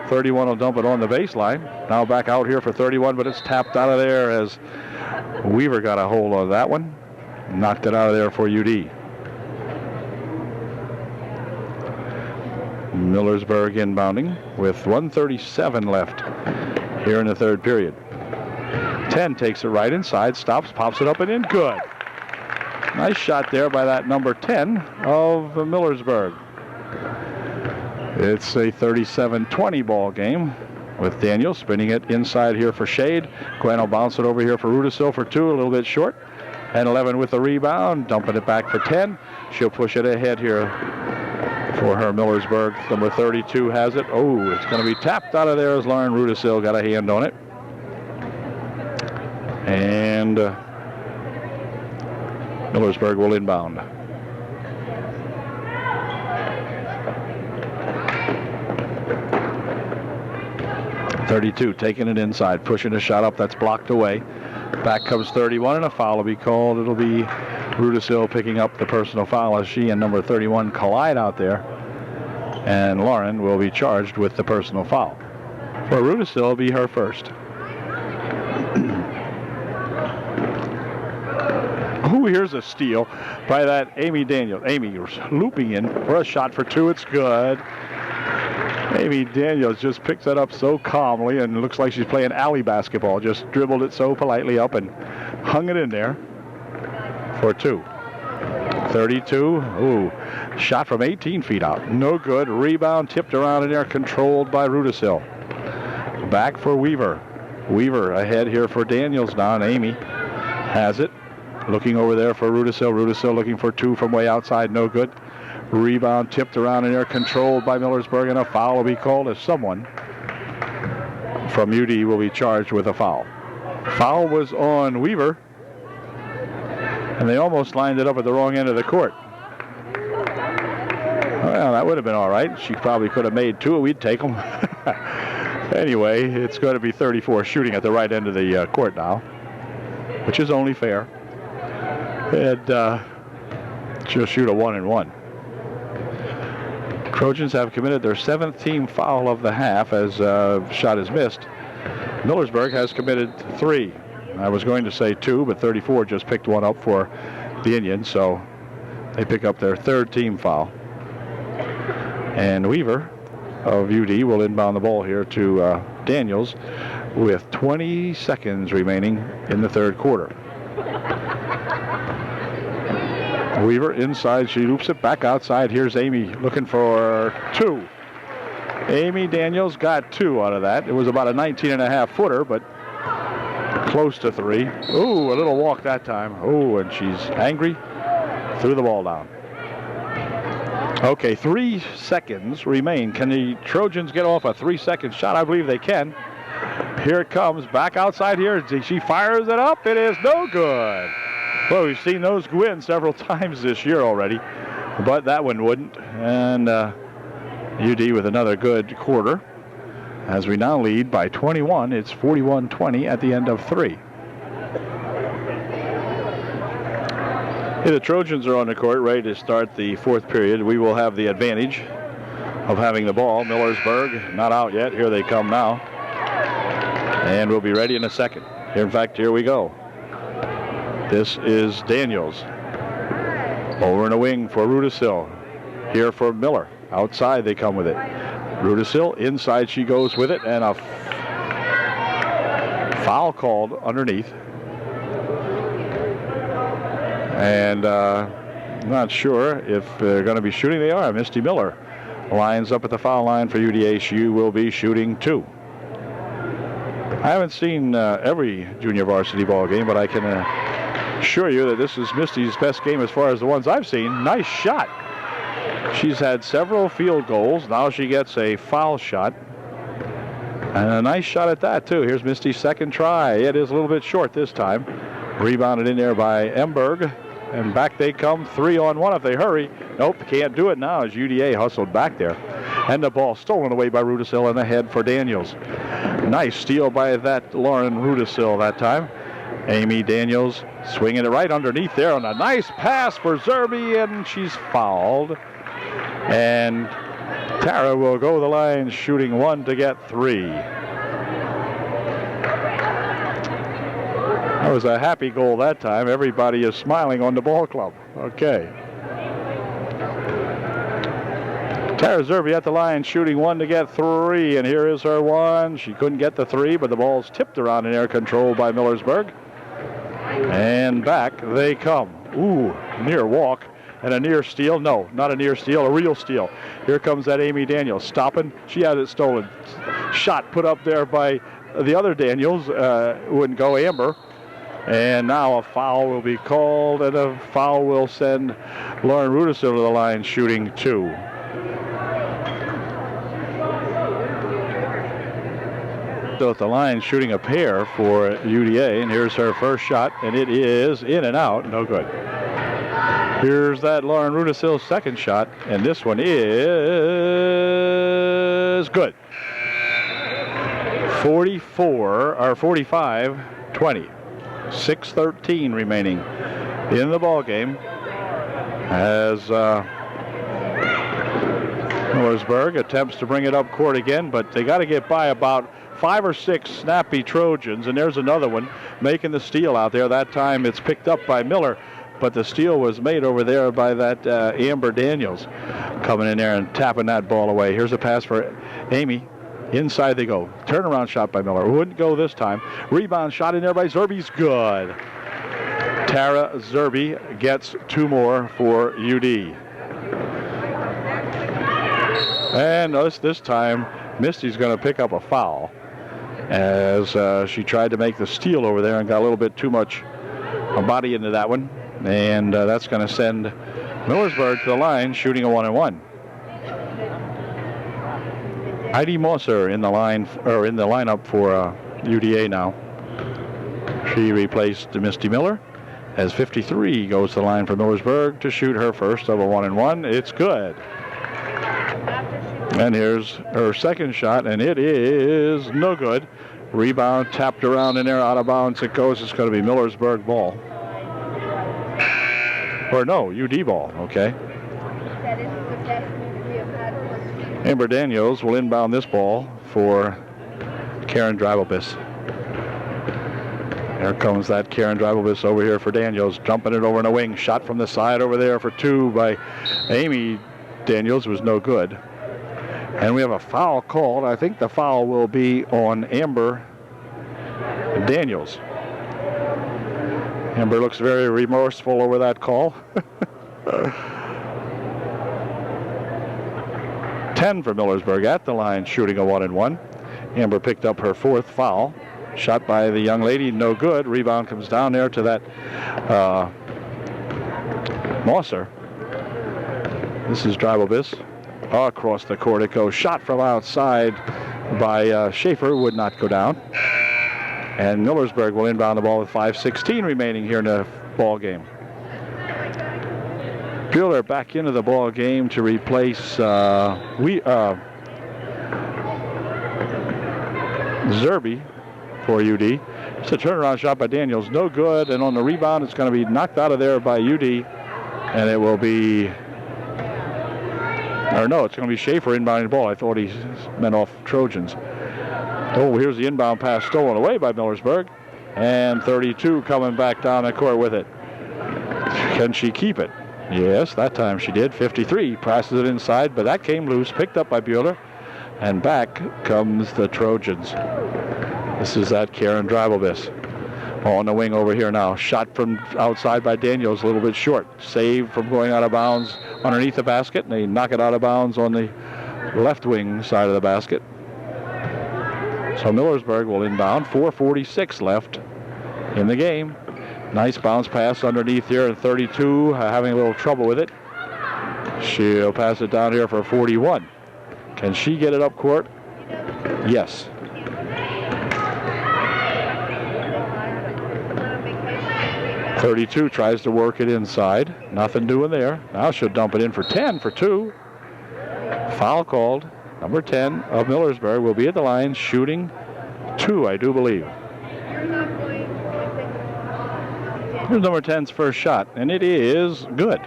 31 will dump it on the baseline. Now back out here for 31, but it's tapped out of there as Weaver got a hold of that one. Knocked it out of there for UD. Millersburg inbounding with 1:37 left here in the 3rd period. 10 takes it right inside, stops, pops it up and in. Good. Nice shot there by that number 10 of Millersburg. It's a 37-20 ball game with Daniel spinning it inside here for Shade. Gwen will bounce it over here for Rudisill for 2, a little bit short. And 11 with the rebound, dumping it back for 10. She'll push it ahead here for her Millersburg. Number 32 has it. Oh, it's going to be tapped out of there as Lauren Rudisill got a hand on it. And Millersburg will inbound. .32 taking it inside, pushing a shot up that's blocked away. Back comes 31 and a foul will be called. It'll be Rudisill picking up the personal foul as she and number 31 collide out there. And Lauren will be charged with the personal foul. For Rudisill, it'll be her first. Oh, here's a steal by that Amy Daniels. Amy looping in for a shot for 2. It's good. Amy Daniels just picks that up so calmly and looks like she's playing alley basketball. Just dribbled it so politely up and hung it in there for 2. 32. Ooh, shot from 18 feet out. No good. Rebound tipped around in there, controlled by Rudisill. Back for Weaver. Weaver ahead here for Daniels now, and Amy has it. Looking over there for Rudisil. Rudisil looking for two from way outside, no good. Rebound tipped around in there, controlled by Millersburg, and a foul will be called as someone from UD will be charged with a foul. Foul was on Weaver, and they almost lined it up at the wrong end of the court. Well, that would have been all right. She probably could have made two. We'd take them. Anyway, it's going to be 34 shooting at the right end of the court now, which is only fair. And she'll shoot a 1-and-1. Trojans have committed their 7th team foul of the half as shot is missed. Millersburg has committed 3. I was going to say 2, but 34 just picked one up for the Indians, so they pick up their 3rd team foul. And Weaver of UD will inbound the ball here to Daniels with 20 seconds remaining in the 3rd quarter. Weaver inside, she loops it back outside. Here's Amy looking for 2. Amy Daniels got 2 out of that. It was about a 19.5 footer, but close to 3. Ooh, a little walk that time. Ooh, and she's angry. Threw the ball down. Okay, 3 seconds remain. Can the Trojans get off a 3-second shot? I believe they can. Here it comes, back outside here. She fires it up. It is no good. Well, we've seen those go in several times this year already, but that one wouldn't. And UD with another good quarter. As we now lead by 21, it's 41-20 at the end of 3. Hey, the Trojans are on the court, ready to start the 4th period. We will have the advantage of having the ball. Millersburg not out yet. Here they come now. And we'll be ready in a second. In fact, here we go. This is Daniels. Over in a wing for Rudisil. Here for Miller. Outside they come with it. Rudisil, inside she goes with it, and a foul called underneath. And I'm not sure if they're going to be shooting. They are. Misty Miller lines up at the foul line for UDA. She will be shooting 2. I haven't seen every junior varsity ball game, but I can assure you that this is Misty's best game as far as the ones I've seen. Nice shot. She's had several field goals. Now she gets a foul shot. And a nice shot at that, too. Here's Misty's 2nd try. It is a little bit short this time. Rebounded in there by Emberg. And back they come, 3-on-1 if they hurry. Nope, can't do it now as UDA hustled back there. And the ball stolen away by Rudisil in the head for Daniels. Nice steal by that Lauren Rudisil that time. Amy Daniels swinging it right underneath there on a nice pass for Zerby, and she's fouled. And Tara will go the line shooting 1 to get 3. That was a happy goal that time. Everybody is smiling on the ball club. Okay. Tara Zerby at the line shooting 1 to get 3, and here is her 1. She couldn't get the 3, but the ball's tipped around in air, controlled by Millersburg. And back they come. Ooh, near walk and a near steal. No, not a near steal, a real steal. Here comes that Amy Daniels stopping. She had it stolen. Shot put up there by the other Daniels. Wouldn't go, Amber. And now a foul will be called, and a foul will send Lauren Rudisil to the line shooting 2. So at the line shooting a pair for UDA, and here's her first shot, and it is in and out, no good. Here's that Lauren Rudisil 2nd shot, and this one is good. 45-20. 6:13 remaining in the ball game as Millersburg attempts to bring it up court again, but they got to get by about 5 or 6 snappy Trojans, and there's another one making the steal out there. That time it's picked up by Miller, but the steal was made over there by that Amber Daniels coming in there and tapping that ball away. Here's a pass for Amy. Inside they go. Turnaround shot by Miller. Wouldn't go this time. Rebound shot in there by Zerby's good. Tara Zerby gets 2 more for UD. And this time, Misty's going to pick up a foul. as she tried to make the steal over there and got a little bit too much body into that one. And that's going to send Millersburg to the line, shooting a 1-and-1. Heidi Mosser in the lineup for UDA now. She replaced Misty Miller as 53 goes to the line for Millersburg to shoot her first of a 1-and-1. It's good. And here's her second shot, and it is no good. Rebound tapped around in there, out of bounds it goes. It's going to be Millersburg ball. Or no, UD ball, okay. Amber Daniels will inbound this ball for Karen Dribelbis. There comes that Karen Dribelbis over here for Daniels, jumping it over in a wing. Shot from the side over there for two by Amy Daniels was no good. And we have a foul called. I think the foul will be on Amber Daniels. Amber looks very remorseful over that call. 10 for Millersburg at the line, shooting a 1-and-1. Amber picked up her fourth foul. Shot by the young lady, no good. Rebound comes down there to that Mosser. This is Dribelbis. Across the court it goes. Shot from outside by Schaefer, would not go down. And Millersburg will inbound the ball with 5:16 remaining here in the ball game. Bueller back into the ball game to replace Zerby for UD. It's a turnaround shot by Daniels, no good, and on the rebound it's going to be knocked out of there by UD, and it will be, or no, it's going to be Schaefer inbounding the ball. I thought he meant off Trojans. Oh, here's the inbound pass stolen away by Millersburg, and 32 coming back down the court with it. Can she keep it? Yes, that time she did. 53 passes it inside, but that came loose, picked up by Bueller, and back comes the Trojans. This is that Karen Dribelbis on the wing over here now. Shot from outside by Daniels, a little bit short. Saved from going out of bounds underneath the basket, and they knock it out of bounds on the left wing side of the basket. So Millersburg will inbound. 4:46 left in the game. Nice bounce pass underneath here at 32, having a little trouble with it. She'll pass it down here for 41. Can she get it up court? Yes. .32 tries to work it inside. Nothing doing there. Now she'll dump it in for 10 for two. Foul called. Number 10 of Millersburg will be at the line shooting 2, I do believe. Here's number 10's first shot, and it is good.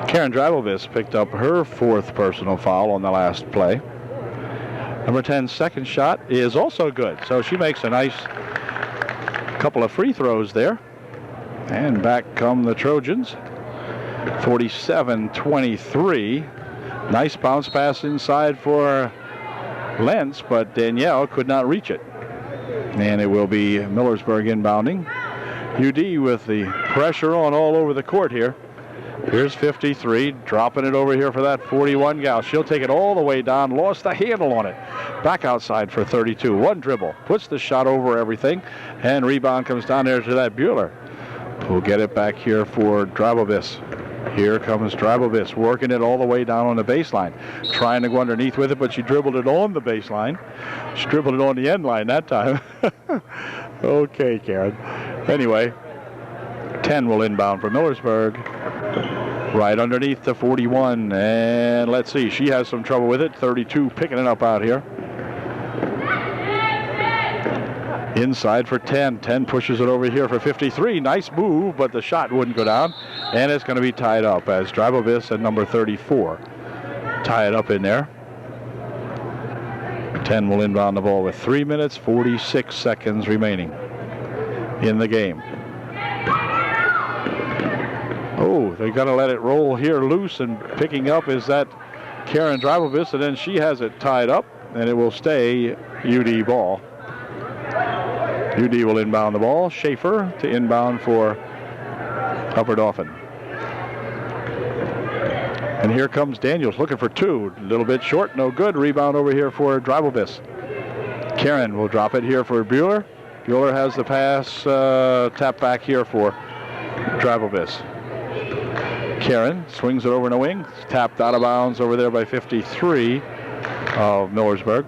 Karen Dribelbis picked up her fourth personal foul on the last play. Number 10's second shot is also good, so she makes a nice couple of free throws there. And back come the Trojans. 47-23. Nice bounce pass inside for Lentz, but Danielle could not reach it. And it will be Millersburg inbounding. UD with the pressure on all over the court here. Here's 53, dropping it over here for that 41 gal. She'll take it all the way down, lost the handle on it. Back outside for 32, one dribble, puts the shot over everything, and rebound comes down there to that Bueller. Who'll get it back here for Dribelbis. Here comes Dribelbis, working it all the way down on the baseline. Trying to go underneath with it, but she dribbled it on the baseline. She dribbled it on the end line that time. Okay, Karen. Anyway, 10 will inbound for Millersburg. Right underneath the 41, and let's see, she has some trouble with it. 32 picking it up out here. Inside for 10. 10 pushes it over here for 53. Nice move, but the shot wouldn't go down, and it's going to be tied up as Dribelbis and number 34 tie it up in there. 10 will inbound the ball with 3 minutes, 46 seconds remaining in the game. Oh, they're going to let it roll here loose, and picking up is that Karen Dribelbis, and then she has it tied up, and it will stay UD ball. UD will inbound the ball. Schaefer to inbound for Upper Dauphin. And here comes Daniels looking for two. A little bit short, no good. Rebound over here for Dribelbis. Karen will drop it here for Bueller. Bueller has the pass, tap back here for Drabobis. Karen swings it over in the wing. It's tapped out of bounds over there by 53 of Millersburg.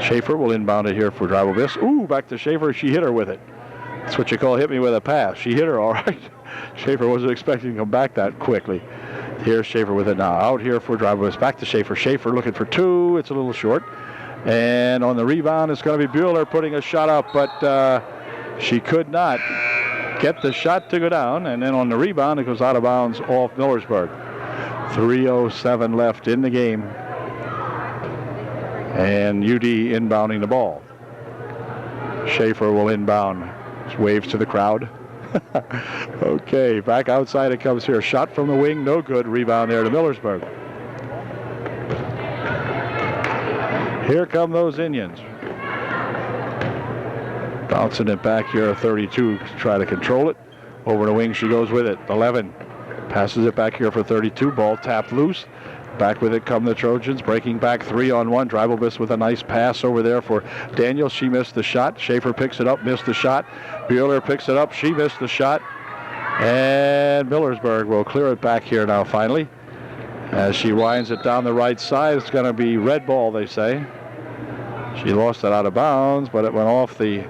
Schaefer will inbound it here for Drabobis. Ooh, back to Schaefer. She hit her with it. That's what you call hit me with a pass. She hit her all right. Schaefer wasn't expecting to come back that quickly. Here's Schaefer with it now. Out here for Drabobis. Back to Schaefer. Schaefer looking for two. It's a little short. And on the rebound, it's going to be Bueller putting a shot up, but she could not get the shot to go down. And then on the rebound, it goes out of bounds off Millersburg. 3:07 left in the game. And UD inbounding the ball. Schaefer will inbound. Just waves to the crowd. Okay, back outside it comes here. Shot from the wing, no good. Rebound there to Millersburg. Here come those Indians. Bouncing it back here, 32 to try to control it. Over the wing she goes with it. 11 passes it back here for 32. Ball tapped loose. Back with it come the Trojans, breaking back 3-on-1. Drabobis with a nice pass over there for Daniels. She missed the shot. Schaefer picks it up, missed the shot. Bueller picks it up. She missed the shot. And Millersburg will clear it back here now finally. As she winds it down the right side, it's going to be red ball, they say. She lost it out of bounds, but it went off the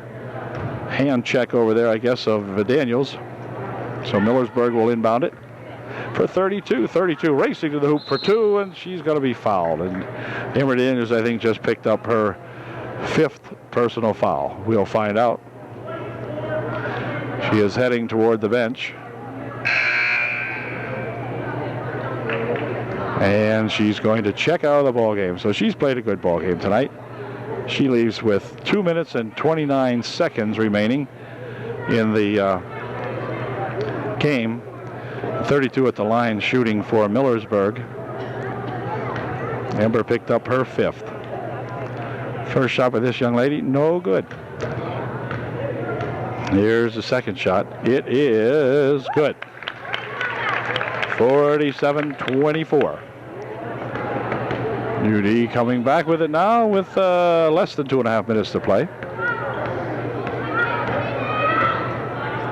hand check over there, I guess, of Daniels. So Millersburg will inbound it for 32. 32 racing to the hoop for two, and she's going to be fouled. And Amber Daniels, I think, just picked up her 5th personal foul. We'll find out. She is heading toward the bench. And she's going to check out of the ball game. So she's played a good ball game tonight. She leaves with 2 minutes and 29 seconds remaining in the game. 32 at the line shooting for Millersburg. Amber picked up her 5th. First shot by this young lady, no good. Here's the second shot. It is good. 47-24. UD coming back with it now with less than 2.5 minutes to play.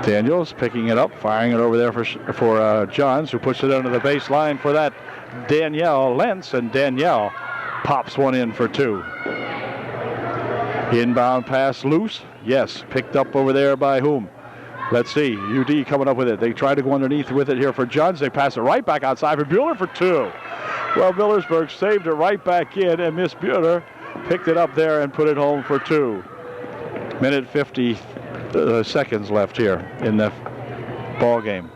Daniels picking it up, firing it over there for Johns, who puts it under the baseline for that Danielle Lentz, and Danielle pops one in for two. Inbound pass loose. Yes, picked up over there by whom? Let's see. UD coming up with it. They try to go underneath with it here for Johns. They pass it right back outside for Bueller for two. Well, Millersburg saved it right back in, and Miss Bueller picked it up there and put it home for two. Minute 50 seconds left here in the ball game.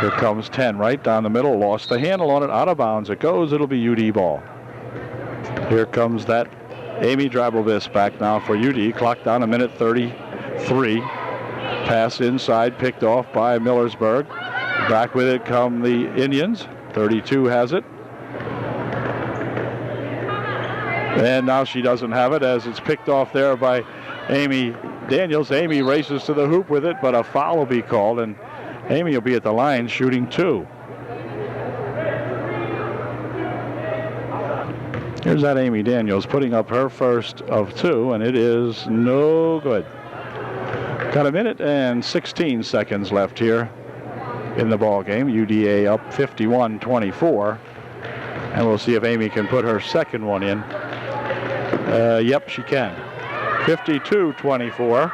Here comes 10 right down the middle. Lost the handle on it. Out of bounds it goes. It'll be UD ball. Here comes that Amy Drabobis back now for UD. Clock down a minute 33. Pass inside, picked off by Millersburg. Back with it come the Indians. 32 has it. And now she doesn't have it as it's picked off there by Amy Daniels. Amy races to the hoop with it, but a foul will be called, and Amy will be at the line shooting two. Here's that Amy Daniels putting up her first of two, and it is no good. Got a minute and 16 seconds left here in the ball game. UDA up 51-24, and we'll see if Amy can put her second one in. Yep, she can. 52-24.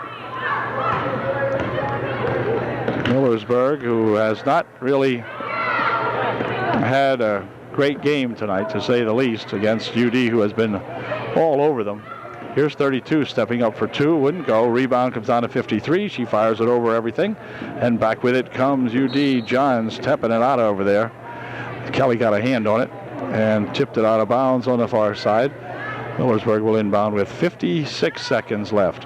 Millersburg, who has not really had a great game tonight, to say the least, against UD, who has been all over them. Here's 32 stepping up for two. Wouldn't go. Rebound comes down to 53. She fires it over everything. And back with it comes UD. Johns tapping it out over there. Kelly got a hand on it and tipped it out of bounds on the far side. Millersburg will inbound with 56 seconds left.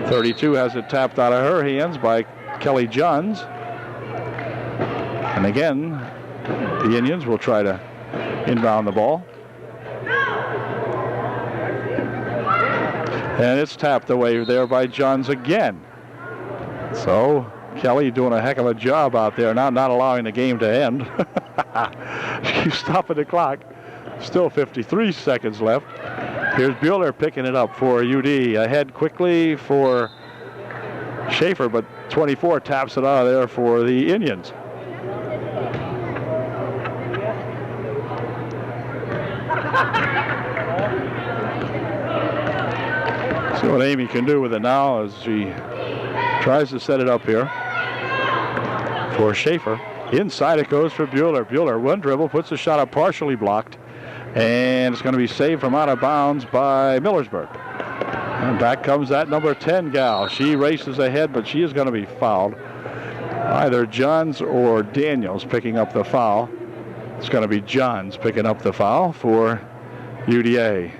32 has it tapped out of her hands by Kelly Johns. And again, the Indians will try to inbound the ball. And it's tapped away there by Johns again. So Kelly doing a heck of a job out there, not allowing the game to end. She's stopping the clock. Still 53 seconds left. Here's Bueller picking it up for UD. Ahead quickly for Schaefer, but 24 taps it out of there for the Indians. See what Amy can do with it now as she tries to set it up here for Schaefer. Inside it goes for Bueller. Bueller, one dribble, puts the shot up partially blocked, and it's going to be saved from out of bounds by Millersburg. And back comes that number 10 gal. She races ahead, but she is going to be fouled. Either Johns or Daniels picking up the foul. It's going to be Johns picking up the foul for UDA.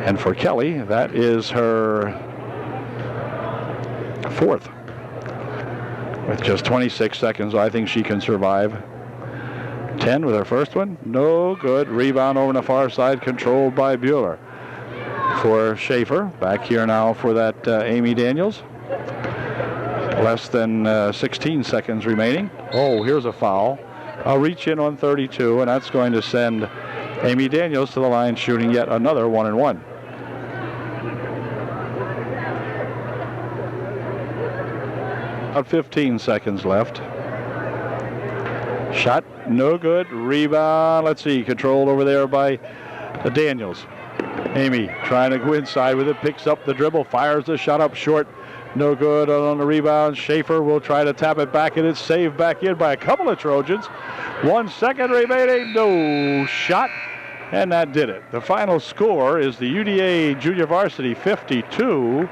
And for Kelly, that is her fourth. With just 26 seconds, I think she can survive. 10 with her first one. No good. Rebound over on the far side, controlled by Bueller. For Schaefer, back here now for that Amy Daniels. Less than 16 seconds remaining. Oh, here's a foul. I'll reach in on 32, and that's going to send Amy Daniels to the line, shooting yet another 1-and-1. About 15 seconds left. Shot, no good. Rebound, let's see, controlled over there by Daniels. Amy trying to go inside with it, picks up the dribble, fires the shot up short. No good on the rebound. Schaefer will try to tap it back, and it's saved back in by a couple of Trojans. 1 second remaining, no shot, and that did it. The final score is the UDA Junior Varsity 52,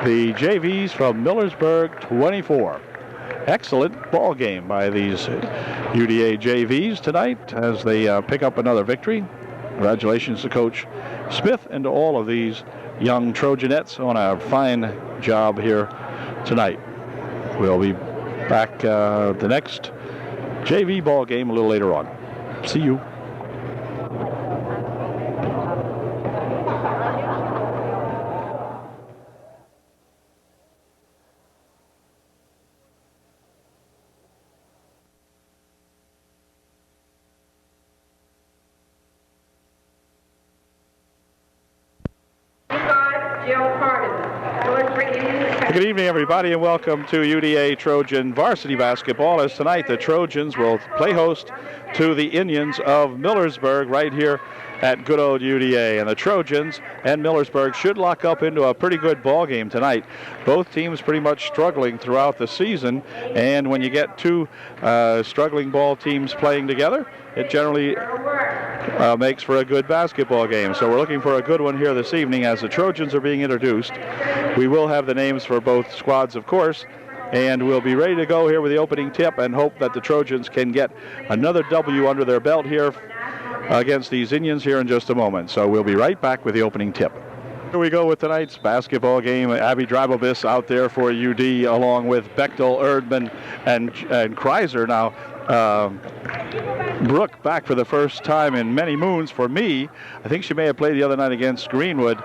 the JVs from Millersburg 24. Excellent ball game by these UDA JVs tonight as they pick up another victory. Congratulations to Coach Smith and to all of these young Trojanettes on a fine job here tonight. We'll be back the next JV ball game a little later on. See you. Good evening, everybody, and welcome to UDA Trojan varsity basketball. As tonight, the Trojans will play host to the Indians of Millersburg right here at good old UDA. And the Trojans and Millersburg should lock up into a pretty good ball game tonight. Both teams pretty much struggling throughout the season, and when you get two struggling ball teams playing together, it generally makes for a good basketball game. So we're looking for a good one here this evening as the Trojans are being introduced. We will have the names for both squads, of course, and we'll be ready to go here with the opening tip and hope that the Trojans can get another W under their belt here against these Indians here in just a moment. So we'll be right back with the opening tip. Here we go with tonight's basketball game. Abby Dreibelbis out there for UD along with Bechtel, Erdman, and Kreiser. Now, Brooke back for the first time in many moons for me. I think she may have played the other night against Greenwood,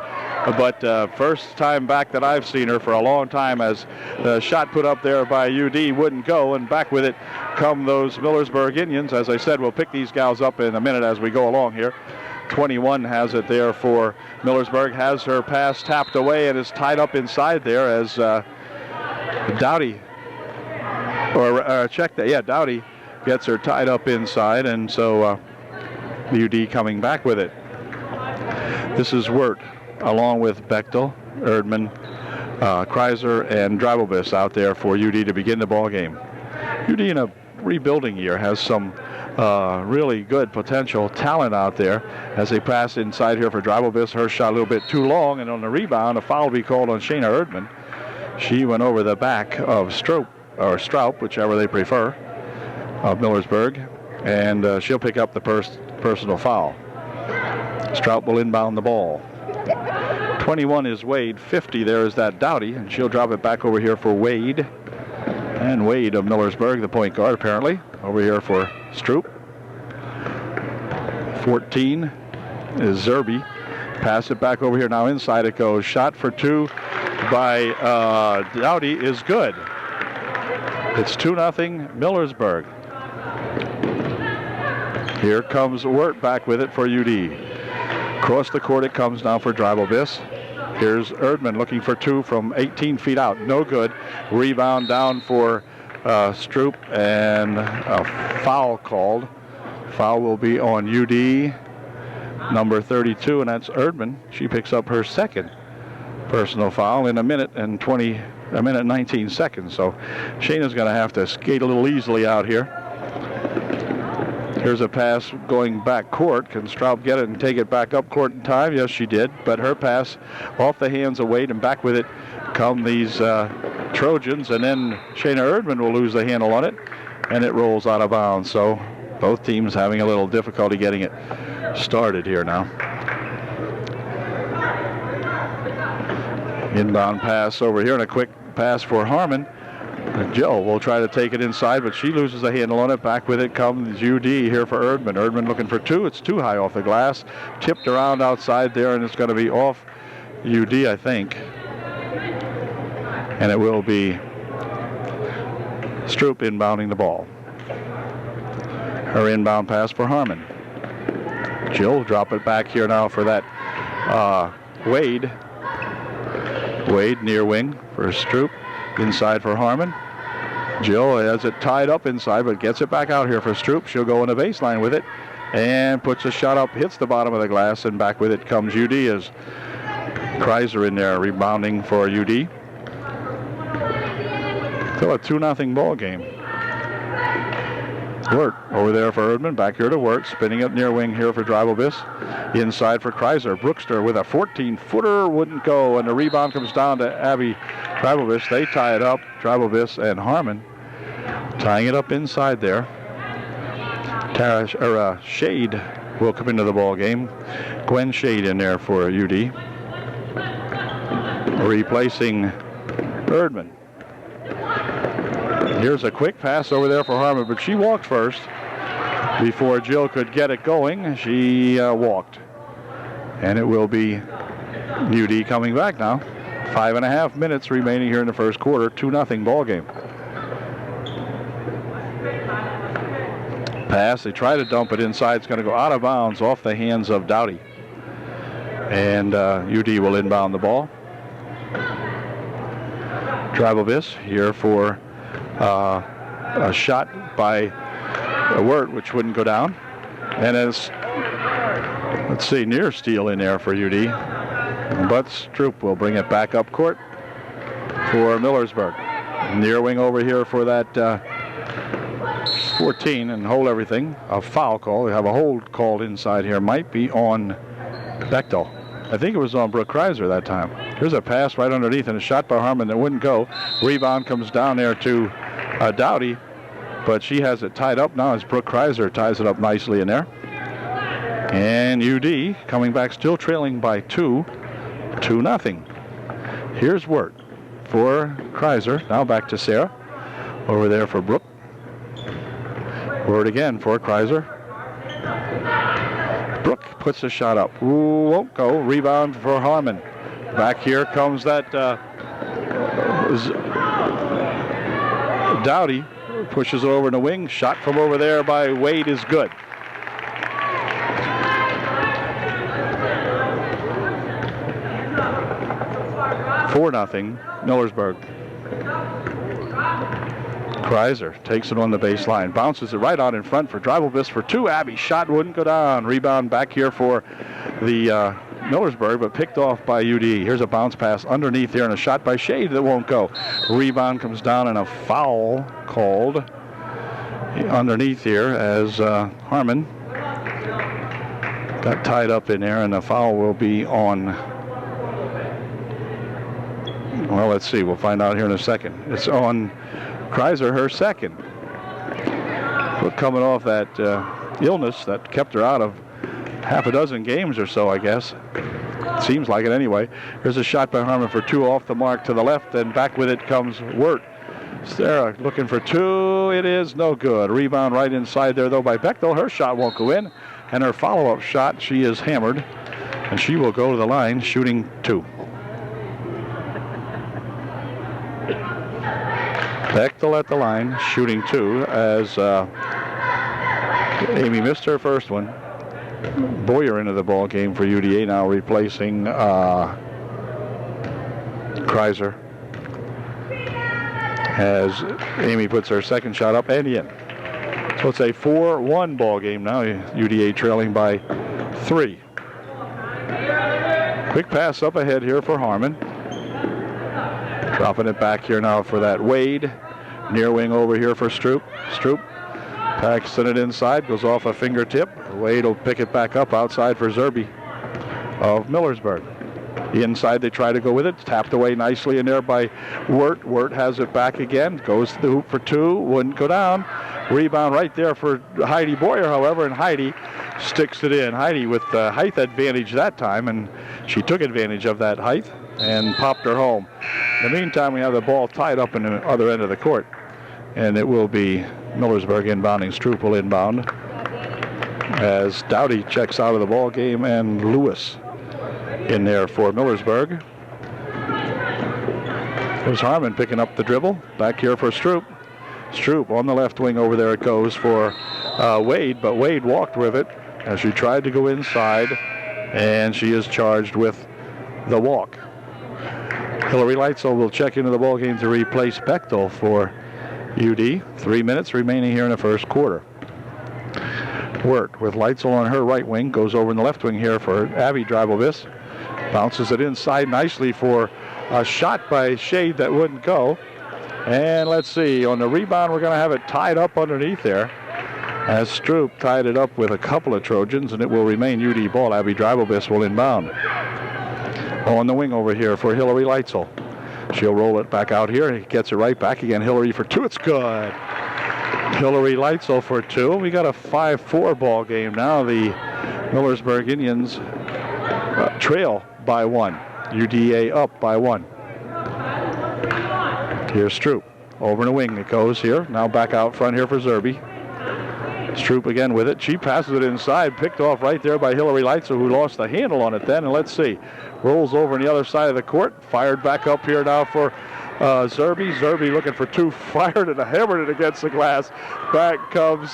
but first time back that I've seen her for a long time, as the shot put up there by UD wouldn't go, and back with it come those Millersburg Indians. As I said, we'll pick these gals up in a minute as we go along here. 21 has it there for Millersburg, has her pass tapped away and is tied up inside there as Dowdy, check that, yeah, Dowdy gets her tied up inside, and so UD coming back with it. This is Wirt along with Bechtel, Erdman, Kreiser, and Dreibelbis out there for UD to begin the ball game. UD in a rebuilding year has some really good potential talent out there as they pass inside here for Dreibelbis. Her shot a little bit too long, and on the rebound, a foul will be called on Shayna Erdman. She went over the back of Stroup, whichever they prefer, of Millersburg, and she'll pick up the personal foul. Stroup will inbound the ball. 21 is Wade, 50 there is that Dowdy, and she'll drop it back over here for Wade. And Wade of Millersburg, the point guard apparently, over here for Stroup. 14 is Zerby. Pass it back over here, now inside it goes. Shot for two by Dowdy is good. It's 2-0 Millersburg. Here comes Wirt back with it for UD. Across the court it comes now for Dreibelbiss. Here's Erdman looking for two from 18 feet out. No good. Rebound down for Stroop, and a foul called. Foul will be on UD, number 32, and that's Erdman. She picks up her second personal foul in a minute and 19 seconds. So Shayna's going to have to skate a little easily out here. Here's a pass going back court. Can Straub get it and take it back up court in time? Yes, she did. But her pass off the hands of Wade, and back with it come these Trojans. And then Shayna Erdman will lose the handle on it, and it rolls out of bounds. So both teams having a little difficulty getting it started here now. Inbound pass over here, and a quick pass for Harmon. Jill will try to take it inside, but she loses the handle on it. Back with it comes UD here for Erdman. Erdman looking for two. It's too high off the glass. Tipped around outside there, and it's going to be off UD, I think. And it will be Stroop inbounding the ball. Her inbound pass for Harmon. Jill drop it back here now for that Wade. Wade near wing for Stroop. Inside for Harmon. Jill has it tied up inside, but gets it back out here for Stroop. She'll go in the baseline with it and puts a shot up, hits the bottom of the glass, and back with it comes UD as Kreiser in there rebounding for UD. So a 2-0 ball game. Wirt over there for Erdman. Back here to Wirt. Spinning it near wing here for Dreibelbiss. Inside for Kreiser. Brookster with a 14-footer. Wouldn't go. And the rebound comes down to Abby Dreibelbiss. They tie it up. Dreibelbiss and Harmon tying it up inside there. Shade will come into the ball game. Gwen Shade in there for UD. Replacing Erdman. Here's a quick pass over there for Harmon, but she walked first before Jill could get it going. She walked. And it will be UD coming back now. 5.5 minutes remaining here in the first quarter. 2-0 ball game. Pass. They try to dump it inside. It's going to go out of bounds off the hands of Doughty. And UD will inbound the ball. Dreibelbiss here for a shot by Wirt, which wouldn't go down. And as, let's see, near steal in there for UD. But Stroop will bring it back up court for Millersburg. Near wing over here for that 14 and hold everything. A foul call. We have a hold called inside here. Might be on Bechtel. I think it was on Brooke Kreiser that time. Here's a pass right underneath and a shot by Harmon that wouldn't go. Rebound comes down there to Doughty, but she has it tied up now as Brooke Kreiser ties it up nicely in there. And UD coming back still trailing by 2-0. Here's Wirt for Kreiser. Now back to Sarah. Over there for Brooke. Wirt again for Kreiser. Brooke puts the shot up. Ooh, won't go. Rebound for Harmon. Back here comes that Doughty. Pushes it over in the wing. Shot from over there by Wade is good. Four 0 Millersburg. Kreiser takes it on the baseline, bounces it right out in front for Dreibelbiss for two. Abby shot wouldn't go down. Rebound back here for the Millersburg, but picked off by UD. Here's a bounce pass underneath here and a shot by Shade that won't go. Rebound comes down and a foul called underneath here as Harmon got tied up in there, and the foul will be on, well, let's see. We'll find out here in a second. It's on Kreiser, her second. But coming off that illness that kept her out of half a dozen games or so, I guess. Seems like it anyway. Here's a shot by Harmon for two off the mark to the left, and back with it comes Wirt. Sarah looking for two. It is no good. Rebound right inside there, though, by Bechtel. Her shot won't go in, and her follow-up shot, she is hammered, and she will go to the line shooting two. Bechtel at the line, shooting two, as Amy missed her first one. Boyer into the ball game for UDA now, replacing Kreiser, as Amy puts her second shot up and in. So it's a 4-1 ball game now. UDA trailing by 3. Quick pass up ahead here for Harmon. Dropping it back here now for that Wade. Near wing over here for Stroop. Stroop Paxton it inside, goes off a fingertip. Wade will pick it back up outside for Zerby of Millersburg. Inside they try to go with it. Tapped away nicely in there by Wirt. Wirt has it back again. Goes to the hoop for 2. Wouldn't go down. Rebound right there for Heidi Boyer, however, and Heidi sticks it in. Heidi with the height advantage that time, and she took advantage of that height and popped her home. In the meantime, we have the ball tied up in the other end of the court, and it will be Millersburg inbounding. Stroop will inbound as Dowdy checks out of the ball game, and Lewis in there for Millersburg. There's Harmon picking up the dribble. Back here for Stroop. Stroop on the left wing over there it goes for Wade, but Wade walked with it as she tried to go inside, and she is charged with the walk. Hillary Leitzel will check into the ball game to replace Bechtel for UD. 3 minutes remaining here in the first quarter. Wirt with Leitzel on her right wing, goes over in the left wing here for Abby Dribelvis. Bounces it inside nicely for a shot by Shade that wouldn't go. And let's see, on the rebound we're going to have it tied up underneath there, as Stroop tied it up with a couple of Trojans, and it will remain UD ball. Abby Dribelvis will inbound. On the wing over here for Hillary Leitzel. She'll roll it back out here. He gets it right back again. Hillary for 2. It's good. Hillary Leitzel for 2. We got a 5-4 ball game now. The Millersburg Indians trail by 1. UDA up by 1. Here's Stroop. Over in the wing it goes here. Now back out front here for Zerby. Stroop again with it. She passes it inside. Picked off right there by Hillary Leitzel, who lost the handle on it then. And let's see. Rolls over on the other side of the court. Fired back up here now for Zerby. Zerby looking for 2. Fired and hammered it against the glass. Back comes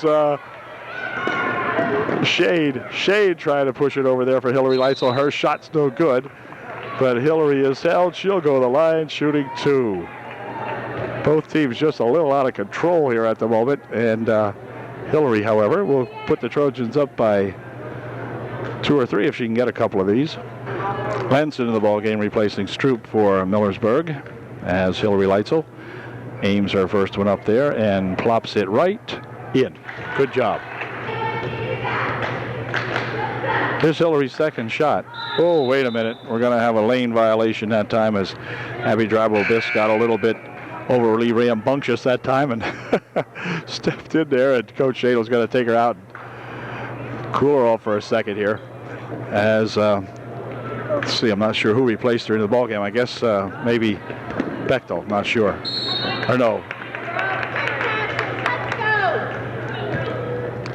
Shade. Shade trying to push it over there for Hillary Leitzel. Her shot's no good. But Hillary is held. She'll go to the line shooting 2. Both teams just a little out of control here at the moment. And Hillary, however, will put the Trojans up by 2 or 3 if she can get a couple of these. Lentz into the ball game, replacing Stroop for Millersburg, as Hillary Leitzel aims her first one up there and plops it right in. Good job. Here's Hillary's second shot. Oh, wait a minute. We're going to have a lane violation that time, as Abby Dribelvis got a little bit overly rambunctious that time and stepped in there, and Coach Shadle's going to take her out and cool her off for a second here. As, let's see, I'm not sure who replaced her in the ballgame. I guess maybe Bechtel, not sure. Or no.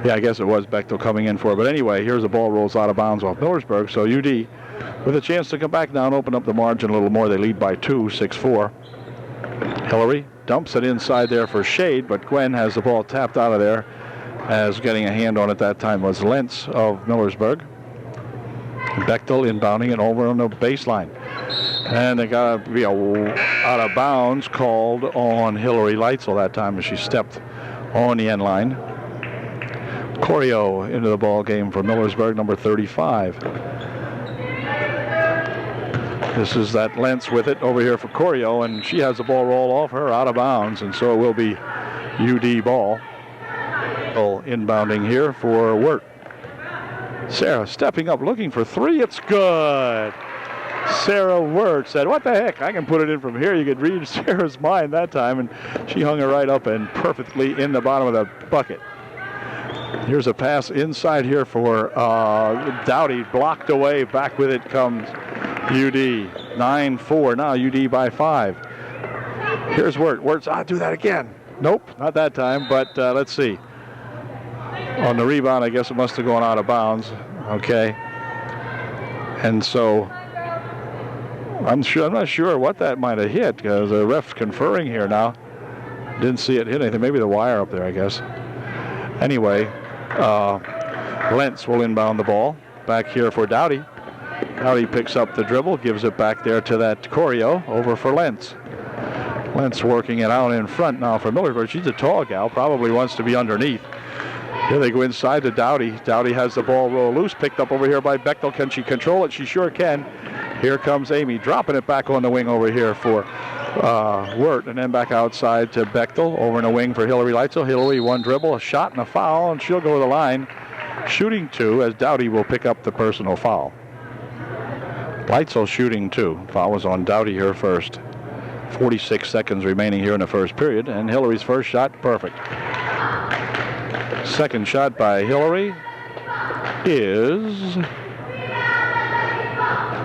Yeah, I guess it was Bechtel coming in for it. But anyway, here's the ball rolls out of bounds off Millersburg. So UD with a chance to come back now and open up the margin a little more. They lead by 2, 6-4. Hillary dumps it inside there for Shade, but Gwen has the ball tapped out of there, as getting a hand on it that time was Lentz of Millersburg. Bechtel inbounding it over on the baseline. And they got to be out of bounds called on Hillary Leitzel that time as she stepped on the end line. Corio into the ball game for Millersburg, number 35. This is that Lentz with it over here for Corio, and she has the ball roll off her out of bounds, and so it will be UD ball. Inbounding here for Wirt. Sarah stepping up, looking for 3. It's good. Sarah Wirt said, what the heck? I can put it in from here. You could read Sarah's mind that time, and she hung it right up and perfectly in the bottom of the bucket. Here's a pass inside here for Dowdy. Blocked away. Back with it comes UD. 9-4. Now UD by 5. Here's Wirt. Wirt's, do that again. Nope, not that time, but let's see. On the rebound, I guess it must have gone out of bounds. Okay. And so I'm not sure what that might have hit, because the ref's conferring here now. Didn't see it hit anything. Maybe the wire up there, I guess. Anyway, Lentz will inbound the ball. Back here for Dowdy. Dowdy picks up the dribble, gives it back there to that Corio, over for Lentz. Lentz working it out in front now for Millersburg. She's a tall gal, probably wants to be underneath. Here they go inside to Dowdy. Dowdy has the ball roll loose, picked up over here by Bechtel. Can she control it? She sure can. Here comes Amy, dropping it back on the wing over here for Wirt, and then back outside to Bechtel, over in the wing for Hillary Leitzel. Hillary, one dribble, a shot and a foul, and she'll go to the line, shooting 2, as Dowdy will pick up the personal foul. Leitzel shooting 2. Foul was on Dowdy here first. 46 seconds remaining here in the first period, and Hillary's first shot, perfect. Second shot by Hillary is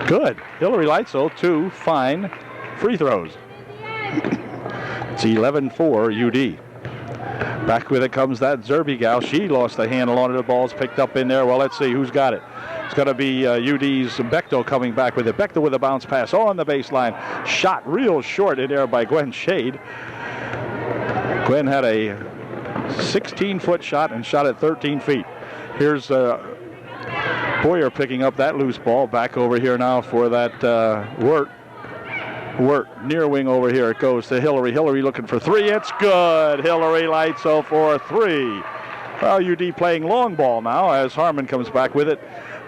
good. Hillary Leitzel, 2 fine free throws. It's 11-4 UD. Back with it comes that Zerby gal. She lost the handle on it. The ball's picked up in there. Well, let's see who's got it. It's going to be UD's Bechtel coming baback with it. Bechtel with a bounce pass on the baseline. Shot real short in there by Gwen Shade. Gwen had a 16-foot shot and shot at 13 feet. Here's Boyer picking up that loose ball. Back over here now for that Wirt. Wirt, near wing over here. It goes to Hillary. Hillary looking for 3. It's good. Hillary Leitzel for 3. Well, UD playing long ball now as Harmon comes back with it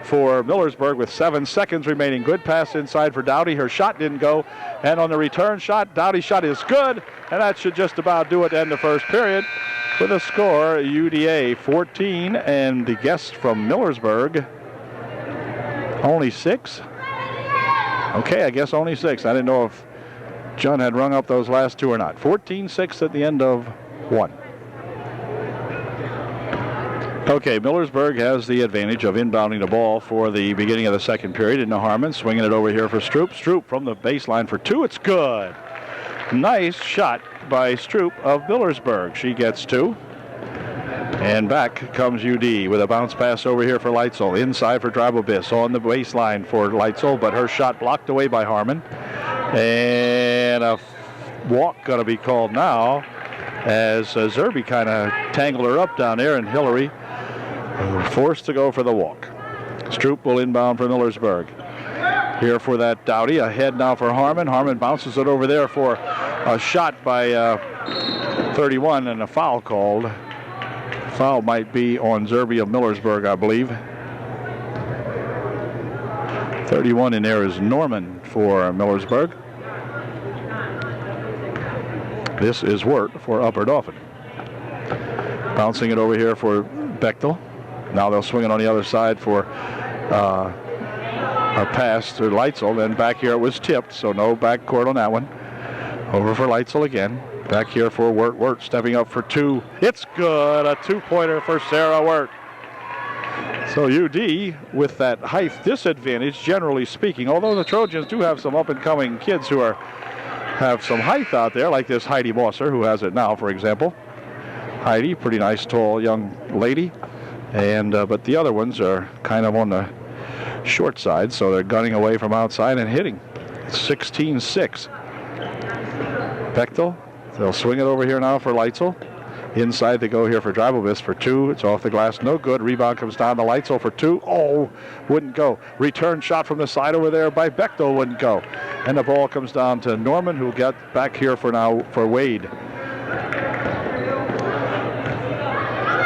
for Millersburg with 7 seconds remaining. Good pass inside for Dowdy. Her shot didn't go. And on the return shot, Dowdy's shot is good. And that should just about do it to end the first period. With a score, UDA 14, and the guest from Millersburg, only 6. Okay, I guess only 6. I didn't know if John had rung up those last 2 or not. 14-6 at the end of 1. Okay, Millersburg has the advantage of inbounding the ball for the beginning of the second period. Into Harmon, swinging it over here for Stroop. Stroop from the baseline for 2. It's good. Nice shot by Stroop of Millersburg. She gets 2. And back comes UD with a bounce pass over here for Leitzel. Inside for Drabobis on the baseline for Leitzel, but her shot blocked away by Harmon. And a walk going to be called now as Zerby kind of tangled her up down there, and Hillary forced to go for the walk. Stroop will inbound for Millersburg. Here for that Dowdy. Ahead now for Harmon. Harmon bounces it over there for a shot by 31, and a foul called. Foul might be on Zerby of Millersburg, I believe. 31 in there is Norman for Millersburg. This is Wirt for Upper Dauphin. Bouncing it over here for Bechtel. Now they'll swing it on the other side for a pass to Leitzel. Then back here it was tipped, so no backcourt on that one. Over for Leitzel again. Back here for Wirt. Wirt stepping up for 2. It's good. A 2-pointer for Sarah Wirt. So UD with that height disadvantage, generally speaking, although the Trojans do have some up-and-coming kids who have some height out there, like this Heidi Mosser, who has it now, for example. Heidi, pretty nice, tall young lady. And but the other ones are kind of on the short side, so they're gunning away from outside and hitting. 16-6. Bechtel. They'll swing it over here now for Leitzel. Inside they go here for Drabobis for 2. It's off the glass. No good. Rebound comes down to Leitzel for 2. Oh, wouldn't go. Return shot from the side over there by Bechtel wouldn't go. And the ball comes down to Norman, who got back here for Wade.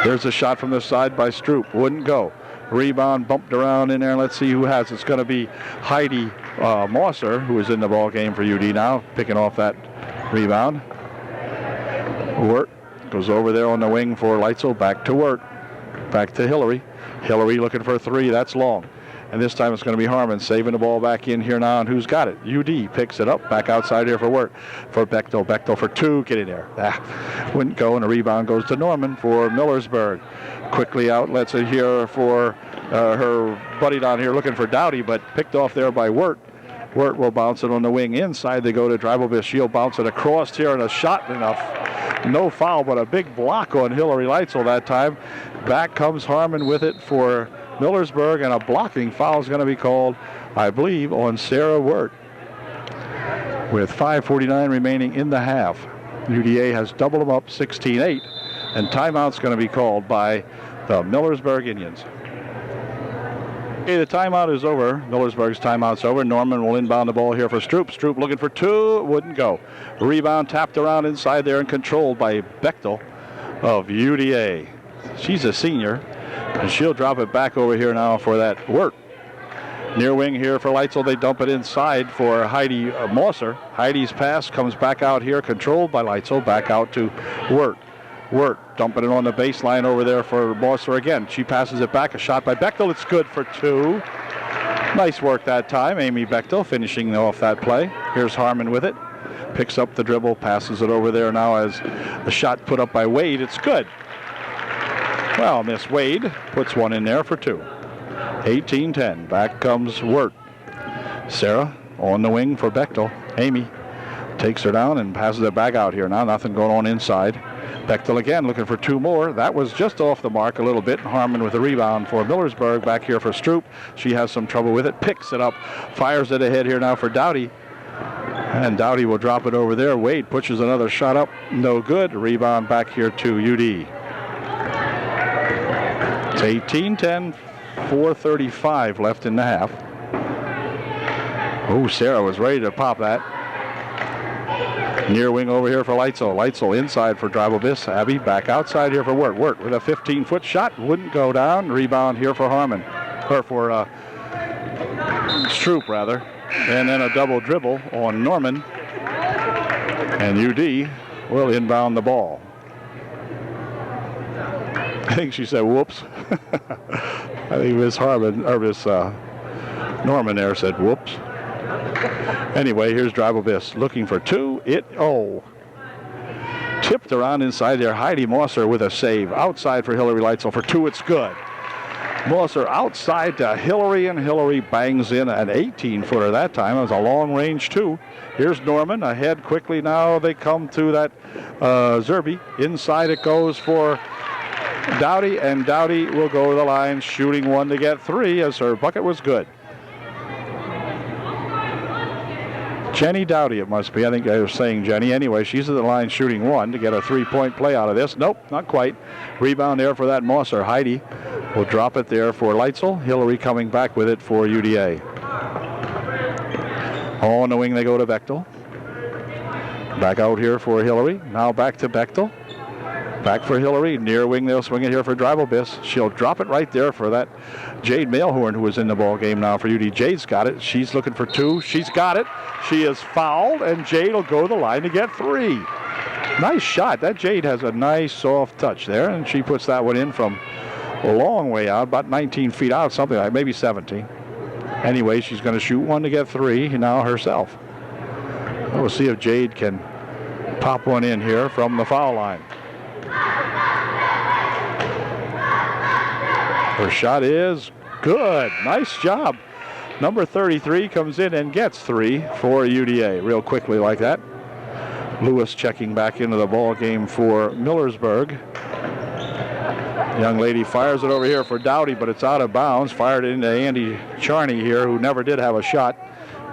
There's a shot from the side by Stroop. Wouldn't go. Rebound bumped around in there. Let's see who has it. It's going to be Heidi Mosser, who is in the ball game for UD now, picking off that rebound. Wirt goes over there on the wing for Leitzel. Back to Wirt. Back to Hillary. Hillary looking for 3. That's long. And this time it's going to be Harmon saving the ball back in here now. And who's got it? UD picks it up. Back outside here for Wirt. For Bechtel. Bechtel for 2. Get in there. Wouldn't go. And the rebound goes to Norman for Millersburg. Quickly outlets it here for her buddy down here looking for Dowdy, but picked off there by Wirt. Wirt will bounce it on the wing. Inside they go to Drabobis. She'll bounce it across here, and a shot enough. No foul, but a big block on Hillary Leitzel that time. Back comes Harmon with it for Millersburg, and a blocking foul is going to be called, I believe, on Sarah Wirt. With 5:49 remaining in the half. UDA has doubled them up 16-8, and timeout's going to be called by the Millersburg Indians. Okay, the timeout is over. Millersburg's timeout's over. Norman will inbound the ball here for Stroop. Stroop looking for two. Wouldn't go. Rebound tapped around inside there and controlled by Bechtel of UDA. She's a senior, and she'll drop it back over here now for that Wirt. Near wing here for Leitzel. They dump it inside for Heidi Mosser. Heidi's pass comes back out here, controlled by Leitzel. Back out to Wirt. Wirt dumping it on the baseline over there for Mosser again. She passes it back. A shot by Bechtel. It's good for two. Nice work that time. Amy Bechtel finishing off that play. Here's Harmon with it. Picks up the dribble, passes it over there now as the shot put up by Wade. It's good. Well, Miss Wade puts one in there for two. 18-10. Back comes Wirt. Sarah on the wing for Bechtel. Amy takes her down and passes it back out here. Now nothing going on inside. Bechtel again looking for two more. That was just off the mark a little bit. Harmon with the rebound for Millersburg. Back here for Stroop. She has some trouble with it. Picks it up. Fires it ahead here now for Dowdy. And Dowdy will drop it over there. Wade pushes another shot up. No good. Rebound back here to UD. It's 18-10. 4:35 left in the half. Oh, Sarah was ready to pop that. Near wing over here for Leitzel. Leitzel inside for Dribble-Biss. Abby back outside here for Wirt. Wirt with a 15-foot shot. Wouldn't go down. Rebound here for Harmon. Or for Stroop, rather. And then a double dribble on Norman. And UD will inbound the ball. I think she said, whoops. I think Miss Harmon, or Miss Norman there said, whoops. Anyway, here's Dribble-Biss looking for two. Tipped around inside there. Heidi Mosser with a save. Outside for Hillary Leitzel for two. It's good. Mosser outside to Hillary, and Hillary bangs in an 18-footer that time. It was a long range two. Here's Norman ahead quickly now. They come to that Zerby. Inside it goes for Dowdy, and Dowdy will go to the line shooting one to get three as her bucket was good. Jenny Dowdy it must be. I think I was saying Jenny. Anyway, she's at the line shooting one to get a three-point play out of this. Nope, not quite. Rebound there for that Mosser. Heidi will drop it there for Leitzel. Hillary coming back with it for UDA. On the wing they go to Bechtel. Back out here for Hillary. Now back to Bechtel. Back for Hillary. Near wing, they'll swing it here for Dribble-Biss. She'll drop it right there for that Jade Mailhorn, who is in the ball game now for UD. Jade's got it. She's looking for two. She's got it. She is fouled, and Jade will go to the line to get three. Nice shot. That Jade has a nice soft touch there, and she puts that one in from a long way out, about 19 feet out, something like maybe 17. Anyway, she's going to shoot one to get three now herself. We'll see if Jade can pop one in here from the foul line. Her shot is good. Nice job. Number 33 comes in and gets three for UDA real quickly like that. Lewis checking back into the ball game for Millersburg. Young lady fires it over here for Dowdy, but it's out of bounds. Fired it into Andy Charney here, who never did have a shot.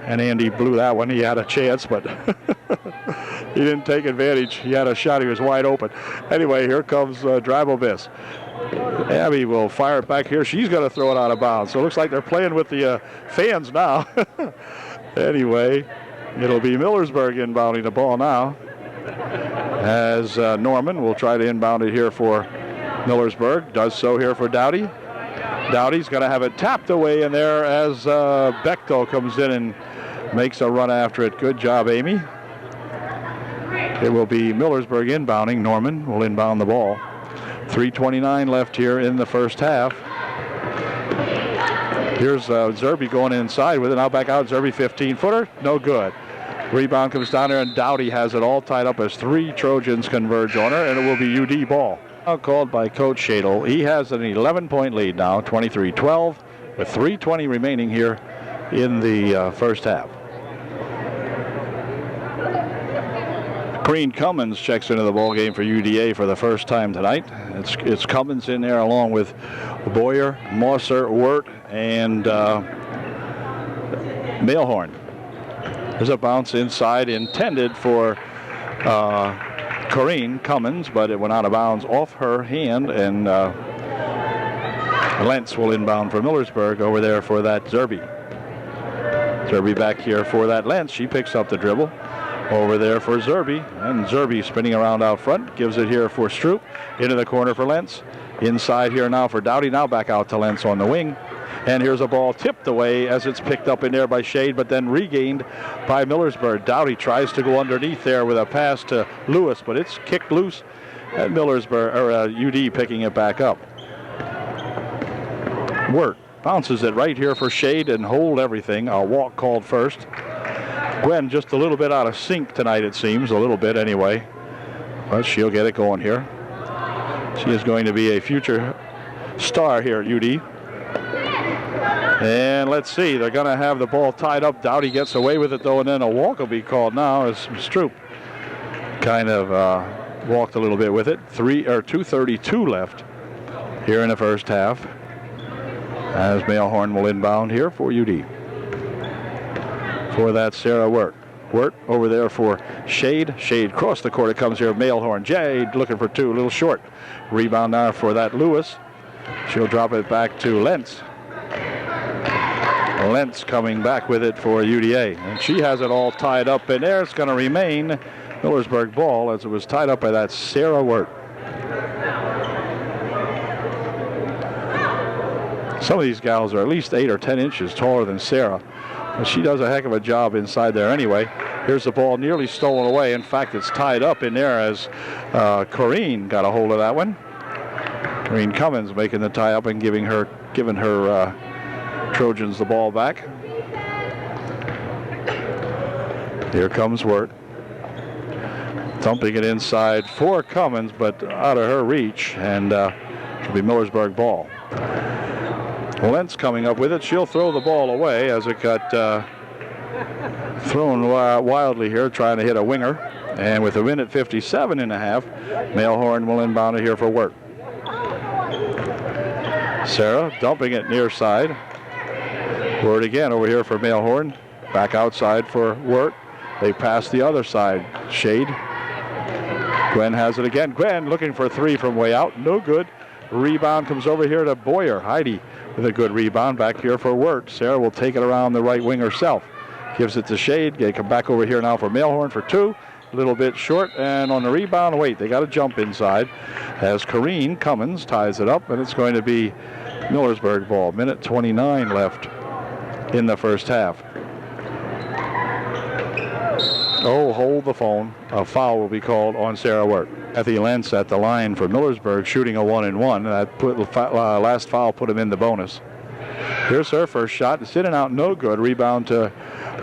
And Andy blew that one. He had a chance, but he didn't take advantage. He had a shot. He was wide open. Anyway, here comes Dribble-Biss. Abby will fire it back here. She's going to throw it out of bounds. So it looks like they're playing with the fans now. Anyway, it'll be Millersburg inbounding the ball now. As Norman will try to inbound it here for Millersburg. Does so here for Dowdy. Dowdy's going to have it tapped away in there as Bechtel comes in and makes a run after it. Good job, Amy. It will be Millersburg inbounding. Norman will inbound the ball. 3:29 left here in the first half. Here's Zerby going inside with it. Now back out. Zerby 15-footer. No good. Rebound comes down there, and Dowdy has it all tied up as three Trojans converge on her, and it will be UD ball. Now called by Coach Shadle. He has an 11-point lead now, 23-12, with 3:20 remaining here in the first half. Green Cummins checks into the ball game for UDA for the first time tonight. It's Cummins in there along with Boyer, Mosser, Wirt, and Mailhorn. There's a bounce inside intended for Corrine Cummins, but it went out of bounds off her hand, and Lentz will inbound for Millersburg over there for that Zerbe. Zerbe back here for that Lentz. She picks up the dribble over there for Zerbe. And Zerbe spinning around out front. Gives it here for Stroop. Into the corner for Lentz. Inside here now for Doughty. Now back out to Lentz on the wing. And here's a ball tipped away as it's picked up in there by Shade, but then regained by Millersburg. Doughty tries to go underneath there with a pass to Lewis, but it's kicked loose at Millersburg, or UD picking it back up. Wirt bounces it right here for Shade and hold everything. A walk called first. Gwen just a little bit out of sync tonight, it seems, a little bit anyway. But she'll get it going here. She is going to be a future star here at UD. And let's see, they're going to have the ball tied up. Doughty gets away with it, though, and then a walk will be called now as Stroop kind of walked a little bit with it. 2:32 left here in the first half. As Mailhorn will inbound here for UD. For that, Sarah Wirt. Wirt over there for Shade. Shade across the court. It comes here. Mailhorn. Jade looking for two. A little short. Rebound now for that Lewis. She'll drop it back to Lentz. Lentz coming back with it for UDA. And she has it all tied up in there. It's going to remain Millersburg ball as it was tied up by that Sarah Wirt. Some of these gals are at least 8 or 10 inches taller than Sarah. But she does a heck of a job inside there anyway. Here's the ball nearly stolen away. In fact, it's tied up in there as Corrine got a hold of that one. Corrine Cummins making the tie up and giving her Trojans the ball back. Here comes Wirt. Dumping it inside for Cummins, but out of her reach, and it'll be Millersburg ball. Lentz coming up with it. She'll throw the ball away as it got thrown wildly here, trying to hit a winger. And with a minute 57 and a half, Mailhorn will inbound it here for Wirt. Sarah dumping it near side. Wirt again over here for Mailhorn. Back outside for Wirt. They pass the other side. Shade. Gwen has it again. Gwen looking for a three from way out. No good. Rebound comes over here to Boyer. Heidi with a good rebound back here for Wirt. Sarah will take it around the right wing herself. Gives it to Shade. They come back over here now for Mailhorn for two. A little bit short, and on the rebound, wait, they got to jump inside as Corrine Cummins ties it up, and it's going to be Millersburg ball. Minute 29 left in the first half. Oh, hold the phone. A foul will be called on Sarah Wirt. Kathy Lentz at the line for Millersburg, shooting a 1-and-1. That last foul put him in the bonus. Here's her first shot. It's in and out, no good. Rebound to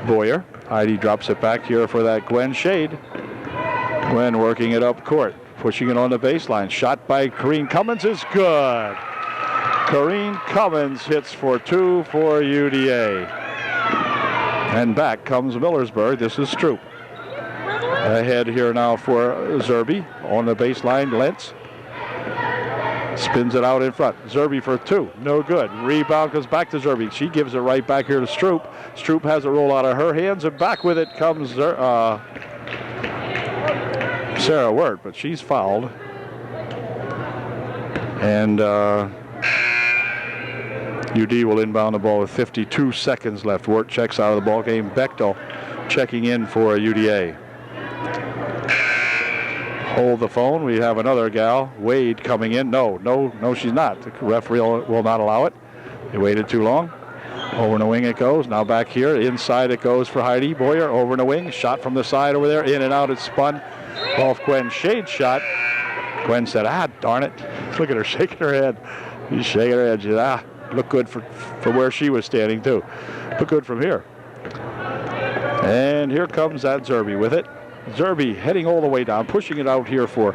Boyer. Heidi drops it back here for that Gwen. Shade. Gwen working it up court, pushing it on the baseline. Shot by Corrine Cummins is good. Corrine Cummins hits for two for UDA. And back comes Millersburg. This is Stroop. Ahead here now for Zerbe on the baseline. Lentz spins it out in front. Zerbe for two. No good. Rebound goes back to Zerbe. She gives it right back here to Stroop. Stroop has it roll out of her hands, and back with it comes Sarah Wirt, but she's fouled. And UD will inbound the ball with 52 seconds left. Wirt checks out of the ball game. Bechtel checking in for UDA. Hold the phone. We have another gal, Wade, coming in. No, she's not. The referee will not allow it. They waited too long. Over in the wing it goes. Now back here. Inside it goes for Heidi Boyer. Over in the wing. Shot from the side over there. In and out. It's spun off Gwen Shade's shot. Gwen said, darn it. Look at her shaking her head. She's shaking her head. She said, look good for where she was standing, too. Look good from here. And here comes that Zerbe with it. Zerbe heading all the way down, pushing it out here for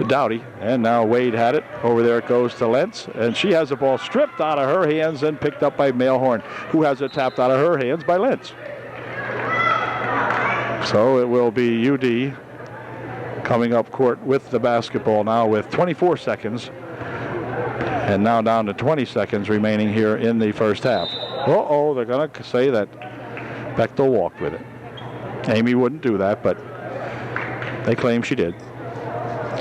Doughty. And now Wade had it. Over there it goes to Lentz. And she has the ball stripped out of her hands and picked up by Mailhorn, who has it tapped out of her hands by Lentz. So it will be UD coming up court with the basketball now with 24 seconds. And now down to 20 seconds remaining here in the first half. Uh-oh, they're going to say that Bechtel walked with it. Amy wouldn't do that, but they claim she did.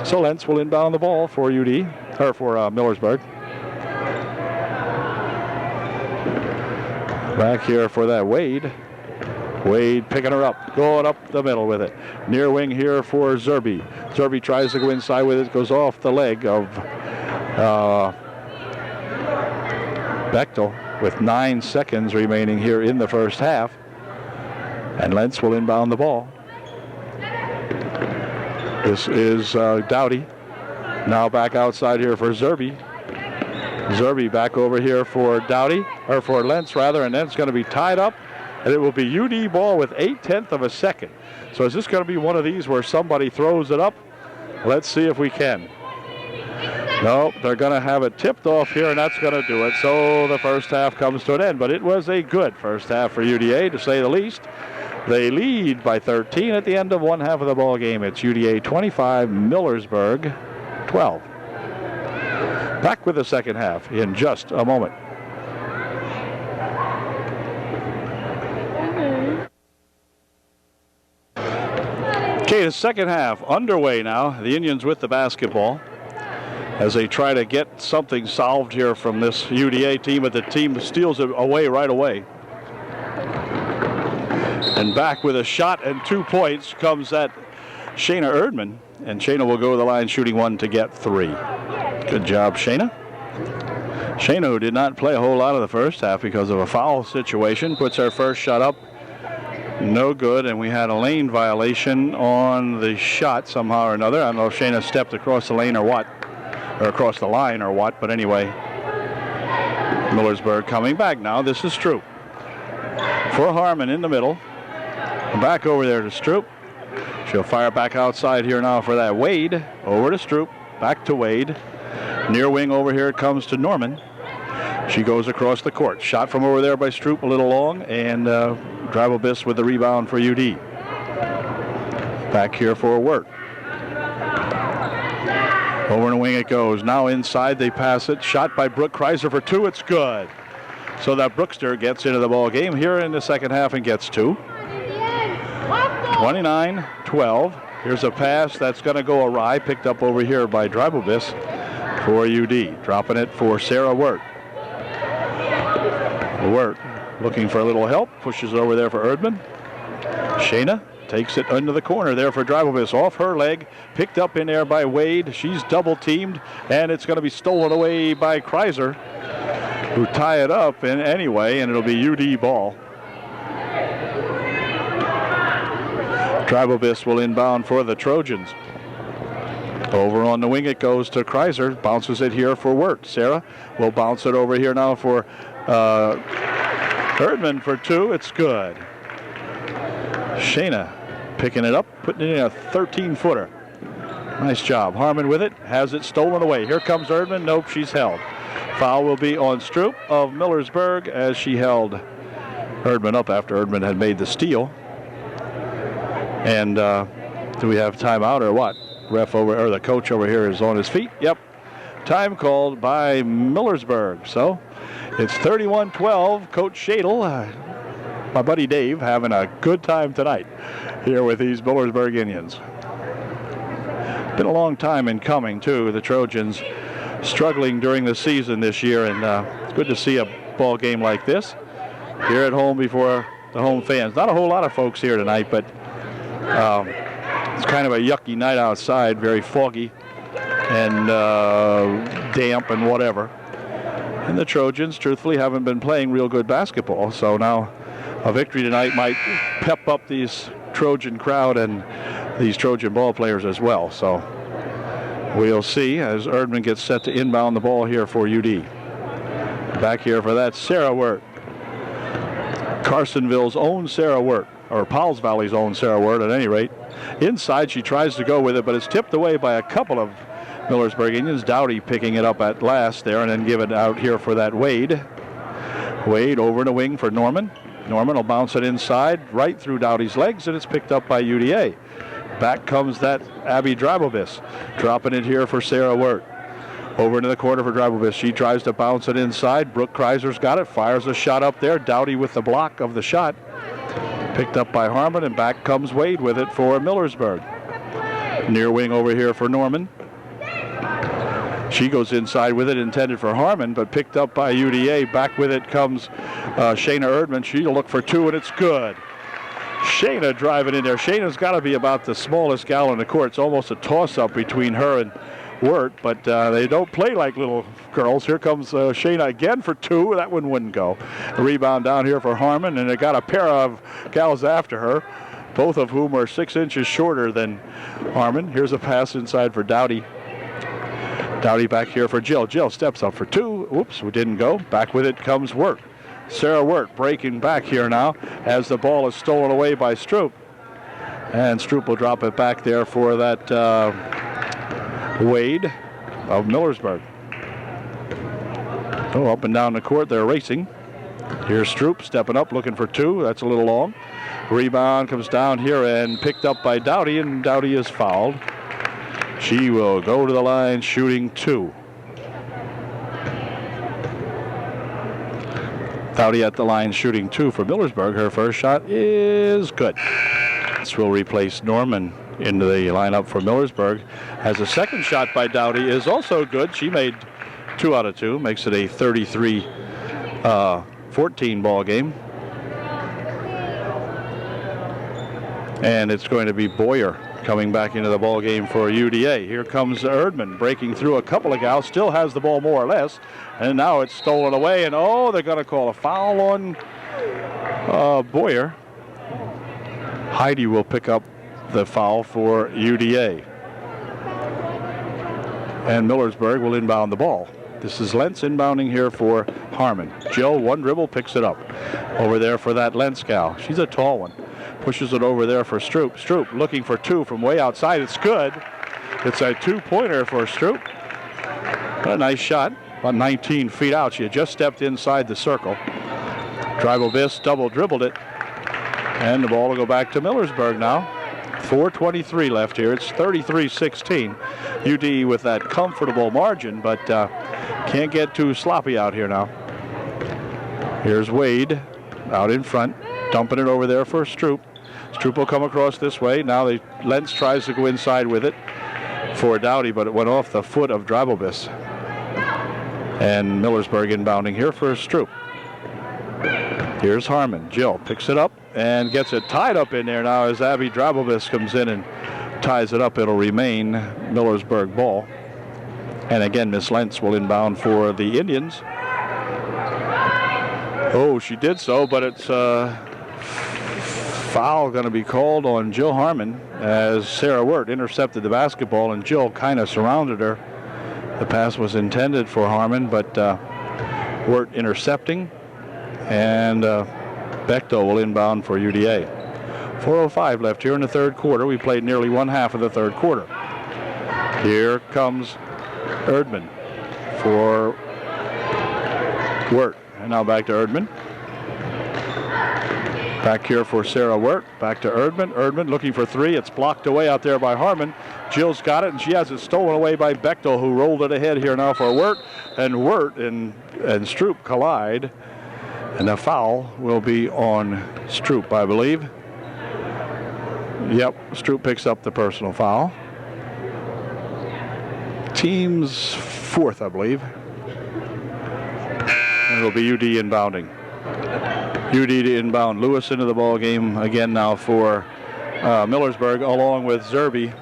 So Lentz will inbound the ball for UD, or for Millersburg. Back here for that Wade. Wade picking her up, going up the middle with it. Near wing here for Zerbe. Zerbe tries to go inside with it, goes off the leg of Bechtel with 9 seconds remaining here in the first half. And Lentz will inbound the ball. This is Doughty. Now back outside here for Zerbe. Zerbe back over here for Doughty, or for Lentz rather, and then it's going to be tied up. And it will be UD ball with 0.8 of a second. So is this going to be one of these where somebody throws it up? Let's see if we can. Nope, they're going to have it tipped off here, and that's going to do it. So the first half comes to an end. But it was a good first half for UDA, to say the least. They lead by 13 at the end of one half of the ball game. It's UDA 25, Millersburg 12. Back with the second half in just a moment. Okay, the second half underway now. The Indians with the basketball as they try to get something solved here from this UDA team, but the team steals it away right away. And back with a shot and 2 points comes that Shayna Erdman, and Shayna will go to the line shooting 1 to get 3. Good job, Shayna. Shayna, who did not play a whole lot of the first half because of a foul situation, puts her first shot up. No good, and we had a lane violation on the shot somehow or another. I don't know if Shayna stepped across the lane or what, or across the line or what, but anyway, Millersburg coming back now. This is Stroop. For Harmon in the middle. Back over there to Stroop. She'll fire back outside here now for that Wade. Over to Stroop. Back to Wade. Near wing over here it comes to Norman. She goes across the court. Shot from over there by Stroop, a little long, and Drabelbiss with the rebound for UD. Back here for Wirt. Over in the wing it goes. Now inside they pass it. Shot by Brooke Kreiser for 2. It's good. So that Brookster gets into the ball game here in the second half and gets 2. 29-12. Here's a pass that's going to go awry. Picked up over here by Drabelbiss for UD. Dropping it for Sarah Wirt. Wirt looking for a little help. Pushes over there for Erdman. Shayna takes it under the corner there for Drabelbiss. Off her leg. Picked up in there by Wade. She's double teamed. And it's going to be stolen away by Kreiser, who tie it up in anyway. And it'll be UD ball. Drabelbiss will inbound for the Trojans. Over on the wing it goes to Kreiser. Bounces it here for Wirt. Sarah will bounce it over here now for Erdman for 2. It's good. Shayna picking it up, putting it in a 13-footer. Nice job. Harmon with it. Has it stolen away. Here comes Erdman. Nope, she's held. Foul will be on Stroop of Millersburg as she held Erdman up after Erdman had made the steal. And do we have timeout or what? Ref over, or the coach over here is on his feet. Yep. Time called by Millersburg. So it's 31-12. Coach Shadle, my buddy Dave, having a good time tonight here with these Millersburg Indians. Been a long time in coming, too. The Trojans struggling during the season this year, and it's good to see a ball game like this here at home before the home fans. Not a whole lot of folks here tonight, but it's kind of a yucky night outside, very foggy and damp and whatever. And the Trojans, truthfully, haven't been playing real good basketball. So now a victory tonight might pep up these Trojan crowd and these Trojan ball players as well. So we'll see as Erdman gets set to inbound the ball here for UD. Back here for that, Sarah Wirt. Carsonville's own Sarah Wirt, or Powell's Valley's own Sarah Wirt at any rate. Inside she tries to go with it, but it's tipped away by a couple of Millersburg Indians. Doughty picking it up at last there and then give it out here for that Wade. Wade over in the wing for Norman. Norman will bounce it inside right through Doughty's legs, and it's picked up by UDA. Back comes that Abby Drabelbiss, dropping it here for Sarah Wirt. Over into the corner for Drabelbiss. She tries to bounce it inside. Brooke Kreiser's got it, fires a shot up there. Doughty with the block of the shot. Picked up by Harmon, and back comes Wade with it for Millersburg. Near wing over here for Norman. She goes inside with it, intended for Harmon, but picked up by UDA. Back with it comes Shayna Erdman. She'll look for two, and it's good. Shayna driving in there. Shayna's got to be about the smallest gal on the court. It's almost a toss-up between her and Wirt, but they don't play like little girls. Here comes Shayna again for two. That one wouldn't go. A rebound down here for Harmon, and they got a pair of gals after her, both of whom are 6 inches shorter than Harmon. Here's a pass inside for Dowdy. Dowdy back here for Jill. Jill steps up for two. Oops, we didn't go. Back with it comes Wirt. Sarah Wirt breaking back here now as the ball is stolen away by Stroop. And Stroop will drop it back there for that Wade of Millersburg. Oh, up and down the court, they're racing. Here's Stroop stepping up, looking for two. That's a little long. Rebound comes down here and picked up by Dowdy, and Dowdy is fouled. She will go to the line shooting two. Dowdy at the line shooting two for Millersburg. Her first shot is good. This will replace Norman into the lineup for Millersburg. As a second shot by Dowdy is also good. She made 2 out of 2, makes it a 33-14 ball game. And it's going to be Boyer coming back into the ball game for UDA. Here comes Erdman breaking through a couple of gals, still has the ball more or less, and now it's stolen away, and oh, they're going to call a foul on Boyer. Heidi will pick up the foul for UDA. And Millersburg will inbound the ball. This is Lentz inbounding here for Harmon. Jill, one dribble, picks it up. Over there for that Lentz gal. She's a tall one. Pushes it over there for Stroop. Stroop looking for two from way outside. It's good. It's a two-pointer for Stroop. A nice shot. About 19 feet out. She had just stepped inside the circle. Dribble-Biss double dribbled it. And the ball will go back to Millersburg now. 4:23 left here. It's 33-16. UD with that comfortable margin, but can't get too sloppy out here now. Here's Wade out in front, dumping it over there for Stroop. Stroop will come across this way. Now Lentz tries to go inside with it for Dowdy, but it went off the foot of Dribble-Biss. And Millersburg inbounding here for Stroop. Here's Harmon. Jill picks it up and gets it tied up in there now as Abby Dribble-Biss comes in and ties it up. It'll remain Millersburg ball. And again, Miss Lentz will inbound for the Indians. Oh, she did so, but it's foul going to be called on Jill Harmon as Sarah Wirt intercepted the basketball and Jill kind of surrounded her. The pass was intended for Harmon, but Wirt intercepting. And Bechtel will inbound for UDA. 4:05 left here in the third quarter. We played nearly one half of the third quarter. Here comes Erdman for Wirt. And now back to Erdman. Back here for Sarah Wirt. Back to Erdman. Erdman looking for three. It's blocked away out there by Harmon. Jill's got it, and she has it stolen away by Bechtel, who rolled it ahead here now for Wirt. And Wirt and Stroop collide. And the foul will be on Stroop, I believe. Yep, Stroop picks up the personal foul. Team's fourth, I believe. And it'll be UD inbounding. UD to inbound. Lewis into the ball game again now for Millersburg, along with Zerby.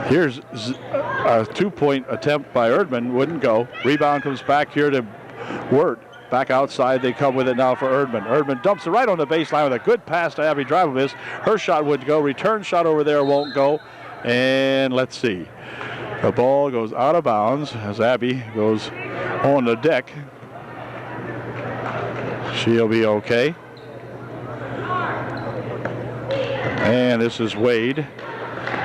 Here's a two-point attempt by Erdman. Wouldn't go. Rebound comes back here to Wirt. Back outside, they come with it now for Erdman. Erdman dumps it right on the baseline with a good pass to Abby Dribble-Biss. Her shot would go. Return shot over there won't go. And let's see. The ball goes out of bounds as Abby goes on the deck. She'll be okay. And this is Wade.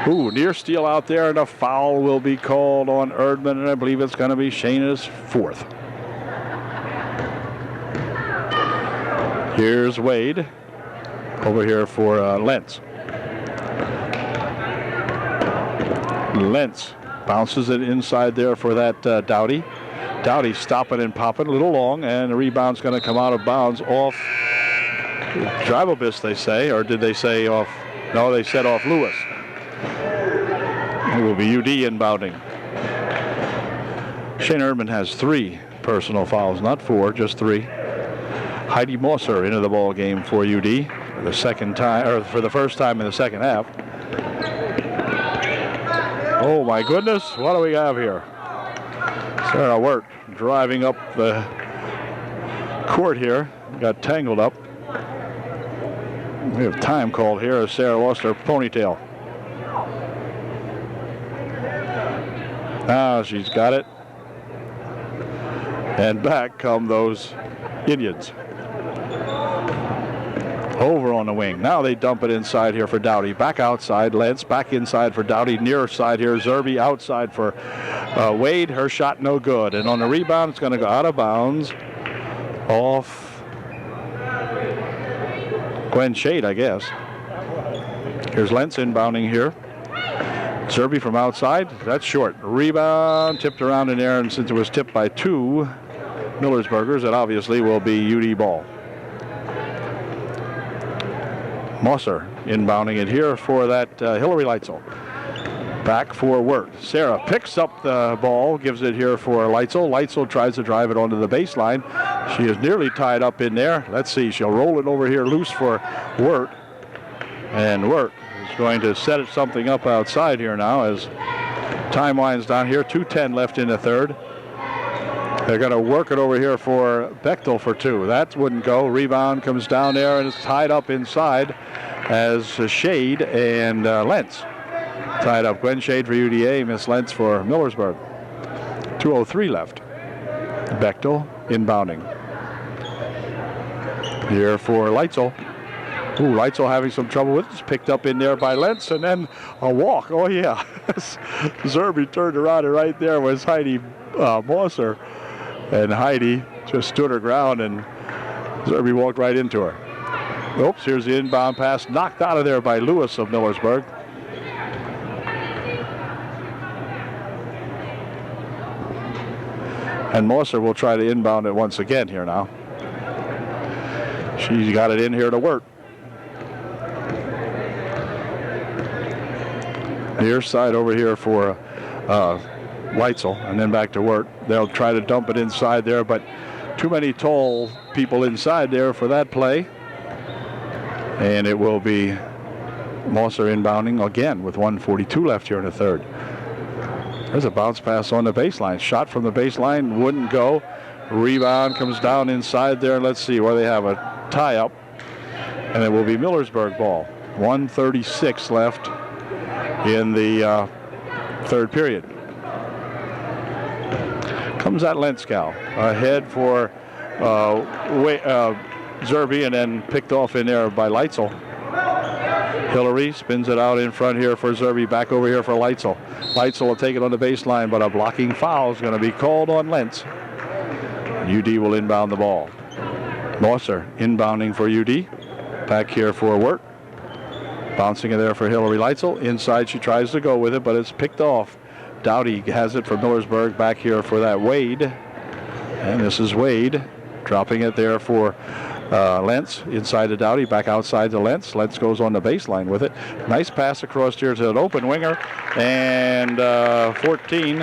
Ooh, near steal out there, and a foul will be called on Erdman, and I believe it's going to be Shayna's fourth. Here's Wade over here for Lentz. Lentz bounces it inside there for that Dowdy. Dowdy stopping and popping, a little long, and the rebound's going to come out of bounds off Dribble-Biss, they say, or did they say off? No, they said off Lewis. It will be UD inbounding. Shane Erdman has 3 personal fouls, not 4, just 3. Heidi Mosser into the ball game for UD for the second time, or for the first time in the second half. Oh my goodness, what do we have here? Sarah Wirt driving up the court here, got tangled up. We have time called here as Sarah lost her ponytail. Now she's got it. And back come those Indians. Over on the wing. Now they dump it inside here for Dowdy. Back outside. Lentz back inside for Dowdy. Near side here. Zerbe outside for Wade. Her shot no good. And on the rebound, it's going to go out of bounds. Off Gwen Shade, I guess. Here's Lentz inbounding here. Zerbe from outside. That's short. Rebound. Tipped around in there. And since it was tipped by 2 Millersburgers, it obviously will be UD ball. Mosser inbounding it here for that Hillary Leitzel. Back for Wirt. Sarah picks up the ball, gives it here for Leitzel. Leitzel tries to drive it onto the baseline. She is nearly tied up in there. Let's see, she'll roll it over here loose for Wirt. And Wirt is going to set it something up outside here now as time winds down here. 2:10 left in the third. They're going to work it over here for Bechtel for 2. That wouldn't go. Rebound comes down there and it's tied up inside as Shade and Lentz. Tied up. Gwen Shade for UDA, Miss Lentz for Millersburg. 2:03 left. Bechtel inbounding. Here for Leitzel. Ooh, Leitzel having some trouble with it. It's picked up in there by Lentz and then a walk. Oh yeah. Zerbe turned around and right there was Heidi Mosser. And Heidi just stood her ground and Zerbe walked right into her. Oops, here's the inbound pass knocked out of there by Lewis of Millersburg. And Mosser will try to inbound it once again here now. She's got it in here to work. Near side over here for Leitzel, and then back to Wirt. They'll try to dump it inside there, but too many tall people inside there for that play. And it will be Mosser inbounding again with 1:42 left here in the third. There's a bounce pass on the baseline. Shot from the baseline wouldn't go. Rebound comes down inside there. Let's see where they have a tie-up. And it will be Millersburg ball. 1:36 left in the third period. Comes that Lentzkow ahead for Zerbe and then picked off in there by Leitzel. Hillary spins it out in front here for Zerbe. Back over here for Leitzel. Leitzel will take it on the baseline, but a blocking foul is going to be called on Lentz. UD will inbound the ball. Mosser inbounding for UD. Back here for Wirt. Bouncing it there for Hillary Leitzel. Inside she tries to go with it, but it's picked off. Dowdy has it for Millersburg. Back here for that Wade. And this is Wade dropping it there for Lentz. Inside to Dowdy. Back outside to Lentz. Lentz goes on the baseline with it. Nice pass across here to an open winger. And 14,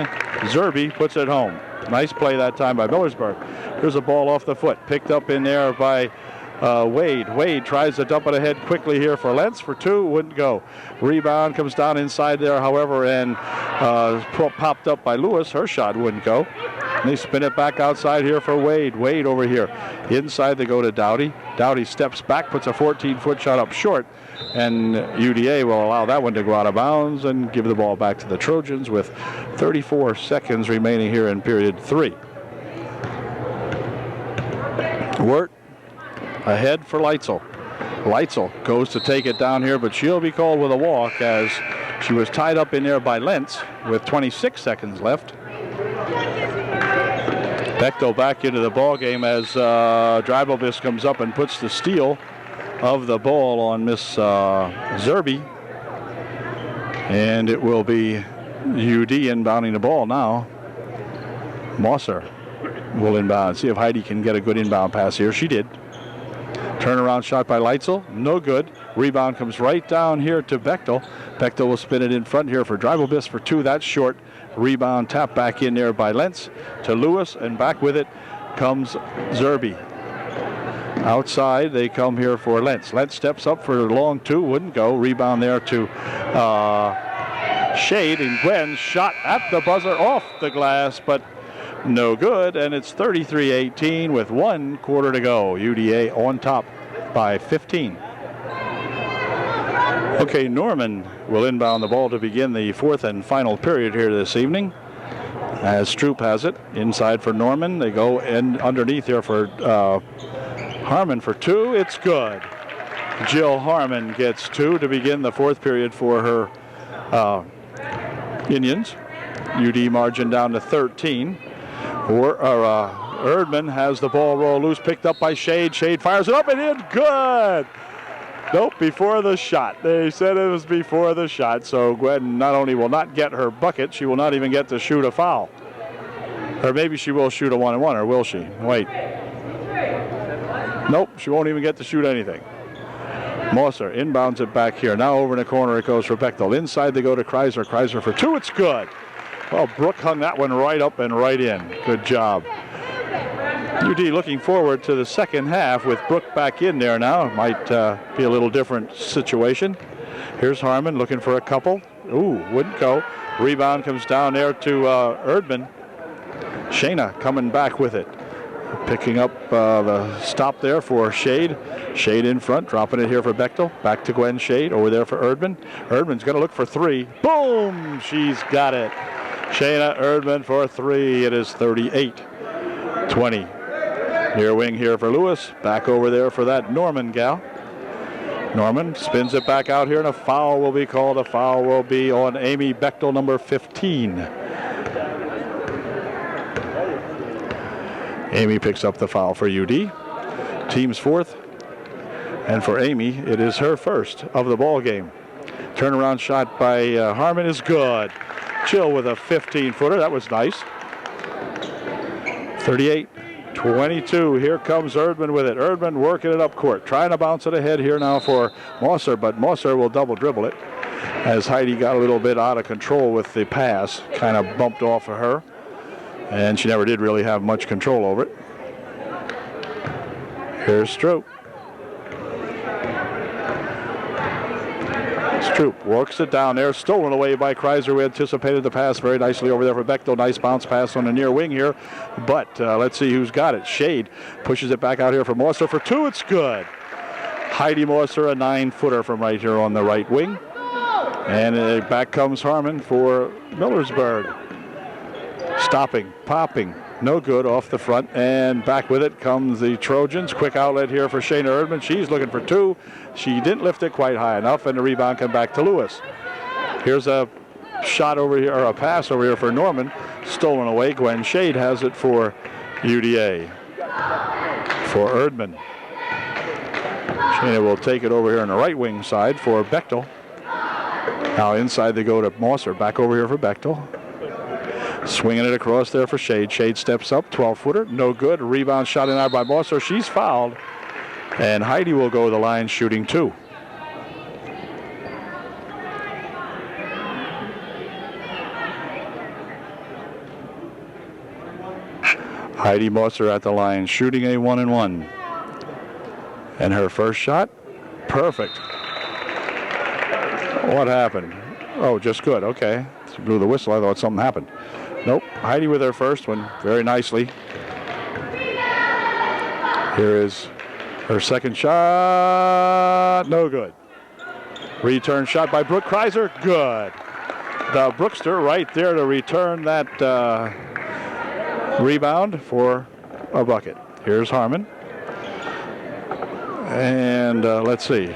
Zerbe puts it home. Nice play that time by Millersburg. Here's a ball off the foot. Picked up in there by Wade. Wade tries to dump it ahead quickly here for Lentz for 2. Wouldn't go. Rebound comes down inside there, however, and popped up by Lewis. Her shot wouldn't go. And they spin it back outside here for Wade. Wade over here. Inside they go to Dowdy. Dowdy steps back, puts a 14-foot shot up short. And UDA will allow that one to go out of bounds and give the ball back to the Trojans with 34 seconds remaining here in period 3. Wirt ahead for Leitzel. Leitzel goes to take it down here, but she'll be called with a walk as she was tied up in there by Lentz with 26 seconds left. Bechtel back into the ball game as Dreibelbis comes up and puts the steal of the ball on Miss Zerbe. And it will be UD inbounding the ball now. Mosser will inbound. See if Heidi can get a good inbound pass here. She did. Turnaround shot by Leitzel. No good. Rebound comes right down here to Bechtel. Bechtel will spin it in front here for Dreibelbiss for two. That's short. Rebound tap back in there by Lentz to Lewis, and back with it comes Zerbe. Outside, they come here for Lentz. Lentz steps up for a long two, wouldn't go. Rebound there to Shade, and Gwen's shot at the buzzer off the glass, but no good, and it's 33-18 with 1 quarter to go. UDA on top by 15. Okay, Norman will inbound the ball to begin the fourth and final period here this evening. As Stroop has it, inside for Norman. They go in underneath here for Harmon for two. It's good. Jill Harmon gets two to begin the fourth period for her Indians. UD margin down to 13. Erdman has the ball roll loose, picked up by Shade. Shade fires it up and in. Good. Nope, before the shot. They said it was before the shot, so Gwen not only will not get her bucket, she will not even get to shoot a foul. Or maybe she will shoot a 1-and-1, or will she? Wait. Nope, she won't even get to shoot anything. Mosser inbounds it back here. Now over in the corner it goes for Bechtel. Inside they go to Kreiser. Kreiser for two. It's good. Well, Brooke hung that one right up and right in. Good job. UD looking forward to the second half with Brooke back in there now. Might be a little different situation. Here's Harmon looking for a couple. Ooh, wouldn't go. Rebound comes down there to Erdman. Shayna coming back with it. Picking up the stop there for Shade. Shade in front, dropping it here for Bechtel. Back to Gwen Shade, over there for Erdman. Erdman's going to look for three. Boom! She's got it. Shayna Erdman for three. It is 38-20. Near wing here for Lewis. Back over there for that Norman gal. Norman spins it back out here, and a foul will be called. A foul will be on Amy Bechtel, number 15. Amy picks up the foul for UD. Team's fourth. And for Amy, it is her first of the ball game. Turnaround shot by Harmon is good. Jill with a 15-footer. That was nice. 38-22. Here comes Erdman with it. Erdman working it up court. Trying to bounce it ahead here now for Mosser, but Mosser will double dribble it as Heidi got a little bit out of control with the pass. Kind of bumped off of her. And she never did really have much control over it. Here's Stroop. Stroop works it down there. Stolen away by Kreiser, who anticipated the pass very nicely over there for Bechtel. Nice bounce pass on the near wing here. But let's see who's got it. Shade pushes it back out here for Mosser for two. It's good. Heidi Mosser, a 9-footer from right here on the right wing. And back comes Harmon for Millersburg. Stopping, popping, no good off the front, and back with it comes the Trojans. Quick outlet here for Shayna Erdman. She's looking for two. She didn't lift it quite high enough, and the rebound come back to Lewis. Here's a shot over here, or a pass over here for Norman. Stolen away. Gwen Shade has it for UDA. For Erdman. Shayna will take it over here on the right wing side for Bechtel. Now inside they go to Mosser. Back over here for Bechtel. Swinging it across there for Shade. Shade steps up, 12-footer, no good. Rebound shot in there by Mosser. She's fouled. And Heidi will go to the line shooting two. Heidi Mosser at the line shooting a 1-and-1. And her first shot, perfect. What happened? Oh, just good, okay. Blew the whistle, I thought something happened. Nope, Heidi with her first one, very nicely. Here is her second shot, no good. Return shot by Brooke Kreiser, good. The Brookster right there to return that rebound for a bucket. Here's Harmon. And let's see.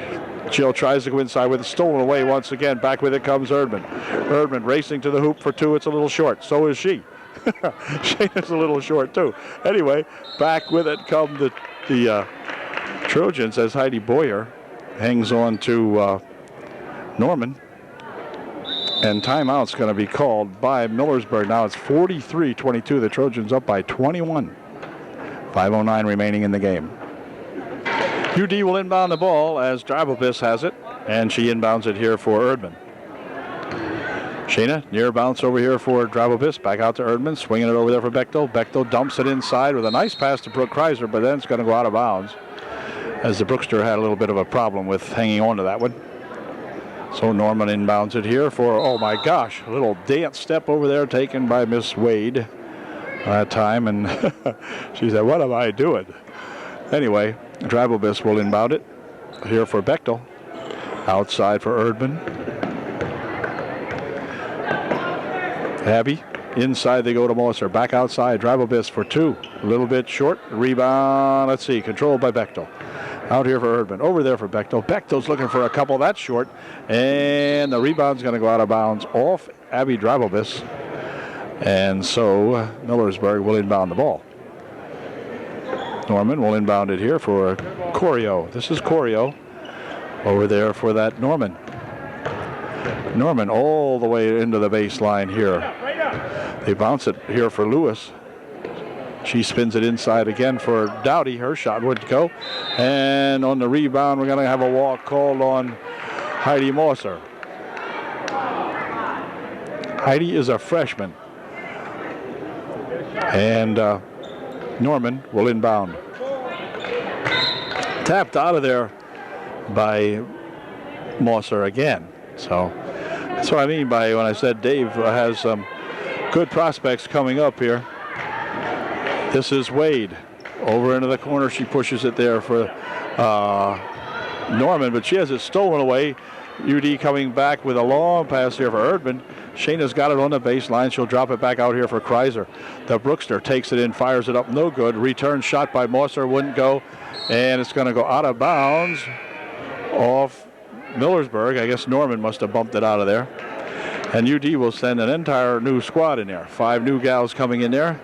Jill tries to go inside with it, stolen away once again. Back with it comes Erdman. Erdman racing to the hoop for two. It's a little short. So is she. Shayna's a little short too. Anyway, back with it come the Trojans as Heidi Boyer hangs on to Norman. And timeout's going to be called by Millersburg. Now it's 43-22. The Trojans up by 21. 5:09 remaining in the game. UD will inbound the ball as Drabelbiss has it, and she inbounds it here for Erdman. Shayna, near bounce over here for Drabelbiss. Back out to Erdman, swinging it over there for Bechtel. Bechtel dumps it inside with a nice pass to Brooke Kreiser, but then it's going to go out of bounds as the Brookster had a little bit of a problem with hanging on to that one. So Norman inbounds it here for, oh my gosh, a little dance step over there taken by Miss Wade that time, and she said, what am I doing? Anyway, Drabelbiss will inbound it here for Bechtel. Outside for Erdman. Abby, inside they go to Moser. Back outside, Drabelbiss for two. A little bit short. Rebound, let's see, controlled by Bechtel. Out here for Erdman. Over there for Bechtel. Bechtel's looking for a couple. That's short. And the rebound's going to go out of bounds off Abby Drabelbiss. And so Millersburg will inbound the ball. Norman will inbound it here for Corio. This is Corio. Over there for that Norman. Norman all the way into the baseline here. They bounce it here for Lewis. She spins it inside again for Dowdy. Her shot would go. And on the rebound, we're going to have a walk called on Heidi Moser. Heidi is a freshman. And Norman will inbound. Tapped out of there by Moser again. So that's what I mean by when I said Dave has some good prospects coming up here. This is Wade. Over into the corner, she pushes it there for Norman, but she has it stolen away. UD coming back with a long pass here for Erdman. Shayna's got it on the baseline. She'll drop it back out here for Kreiser. The Brookster takes it in, fires it up, no good. Return shot by Moser, wouldn't go. And it's going to go out of bounds off Millersburg. I guess Norman must have bumped it out of there. And UD will send an entire new squad in there. 5 new gals coming in there.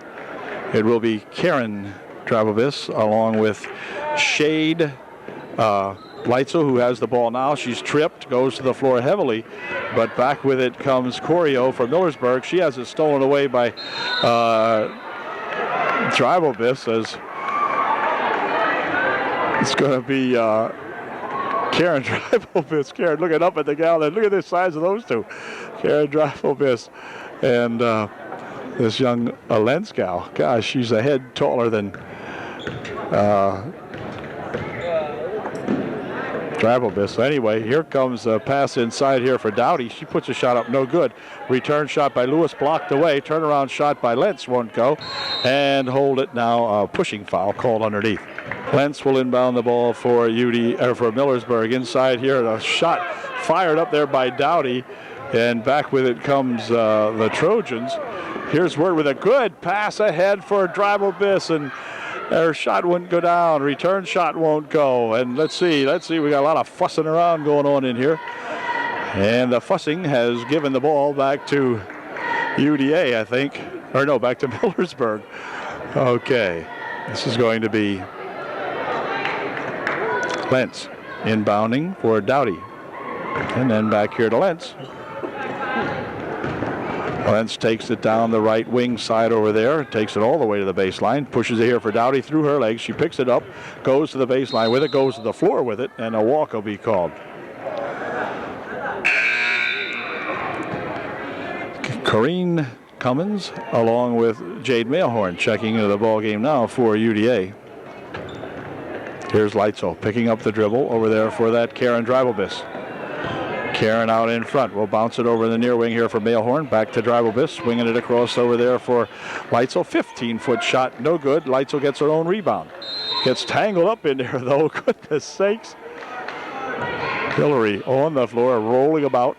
It will be Karen Drabelbiss along with Shade Leitzel, who has the ball now. She's tripped, goes to the floor heavily, but back with it comes Corio for Millersburg. She has it stolen away by Drabelbiss, as it's going to be Karen Drabelbiss. Karen looking up at the gal, and look at the size of those two. Karen Drabelbiss and this young Lentz gal. Gosh, she's a head taller than Drabelbiss. Anyway, here comes a pass inside here for Dowdy. She puts a shot up, no good. Return shot by Lewis, blocked away. Turnaround shot by Lentz, won't go. And hold it now, pushing foul called underneath. Lentz will inbound the ball for for Millersburg. Inside here, a shot fired up there by Dowdy. And back with it comes the Trojans. Here's Word with a good pass ahead for Drabelbiss, and her shot wouldn't go down. Return shot won't go. And let's see. We got a lot of fussing around going on in here. And the fussing has given the ball back to UDA, I think. Or no, back to Millersburg. Okay. This is going to be Lentz inbounding for Dowdy. And then back here to Lentz. Lentz takes it down the right wing side over there, takes it all the way to the baseline, pushes it here for Dowdy through her legs. She picks it up, goes to the baseline with it, goes to the floor with it, and a walk will be called. Corrine Cummins along with Jade Mailhorn checking into the ball game now for UDA. Here's Leitzel picking up the dribble over there for that Karen Drabelbiss. Karen out in front. We'll bounce it over in the near wing here for Mailhorn. Back to Drabelbiss, swinging it across over there for Leitzel. 15-foot shot, no good. Leitzel gets her own rebound. Gets tangled up in there, though. Goodness sakes. Hillary on the floor, rolling about.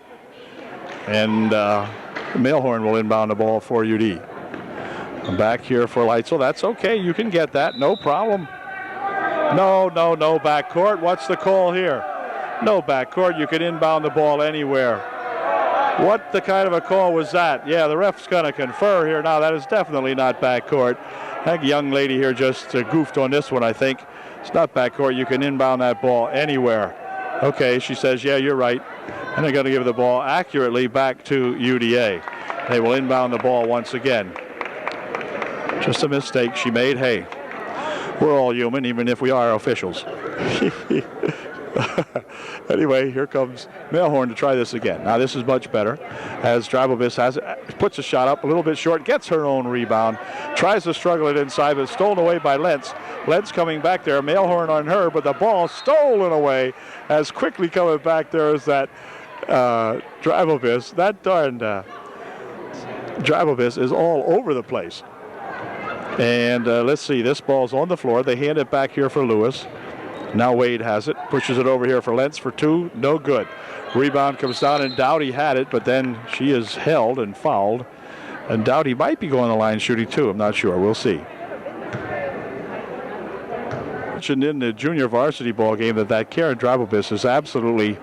And Mailhorn will inbound the ball for UD. Back here for Leitzel. That's okay. You can get that. No problem. No backcourt. What's the call here? No backcourt. You can inbound the ball anywhere. What the kind of a call was that? Yeah, the ref's going to confer here now. That is definitely not backcourt. That young lady here just goofed on this one, I think. It's not backcourt. You can inbound that ball anywhere. Okay, she says, yeah, you're right. And they're going to give the ball accurately back to UDA. They will inbound the ball once again. Just a mistake she made. Hey, we're all human, even if we are officials. Anyway, here comes Mailhorn to try this again. Now this is much better as Dribobis has it, puts a shot up a little bit short, gets her own rebound, tries to struggle it inside, but stolen away by Lentz. Lentz coming back there, Mailhorn on her, but the ball stolen away as quickly coming back there is that Dribobis. That darn Dribobis is all over the place. And let's see, this ball's on the floor. They hand it back here for Lewis. Now Wade has it, pushes it over here for Lentz for two, no good. Rebound comes down and Dowdy had it, but then she is held and fouled. And Dowdy might be going the line shooting too, I'm not sure, we'll see. Mentioned in the junior varsity ball game that Karen Dribobis is absolutely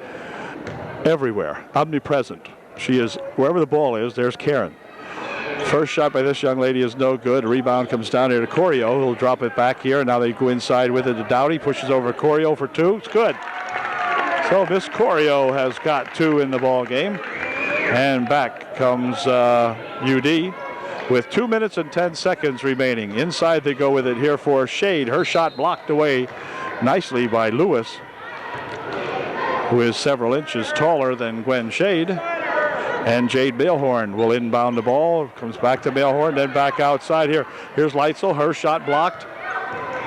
everywhere, omnipresent. She is, wherever the ball is, there's Karen. First shot by this young lady is no good. Rebound comes down here to Corio. He'll drop it back here. Now they go inside with it to Dowdy. Pushes over Corio for two. It's good. So Miss Corio has got two in the ball game. And back comes UD with 2 minutes and 10 seconds remaining. Inside they go with it here for Shade. Her shot blocked away nicely by Lewis, who is several inches taller than Gwen Shade. And Jade Mailhorn will inbound the ball. Comes back to Mailhorn, then back outside here. Here's Leitzel, her shot blocked.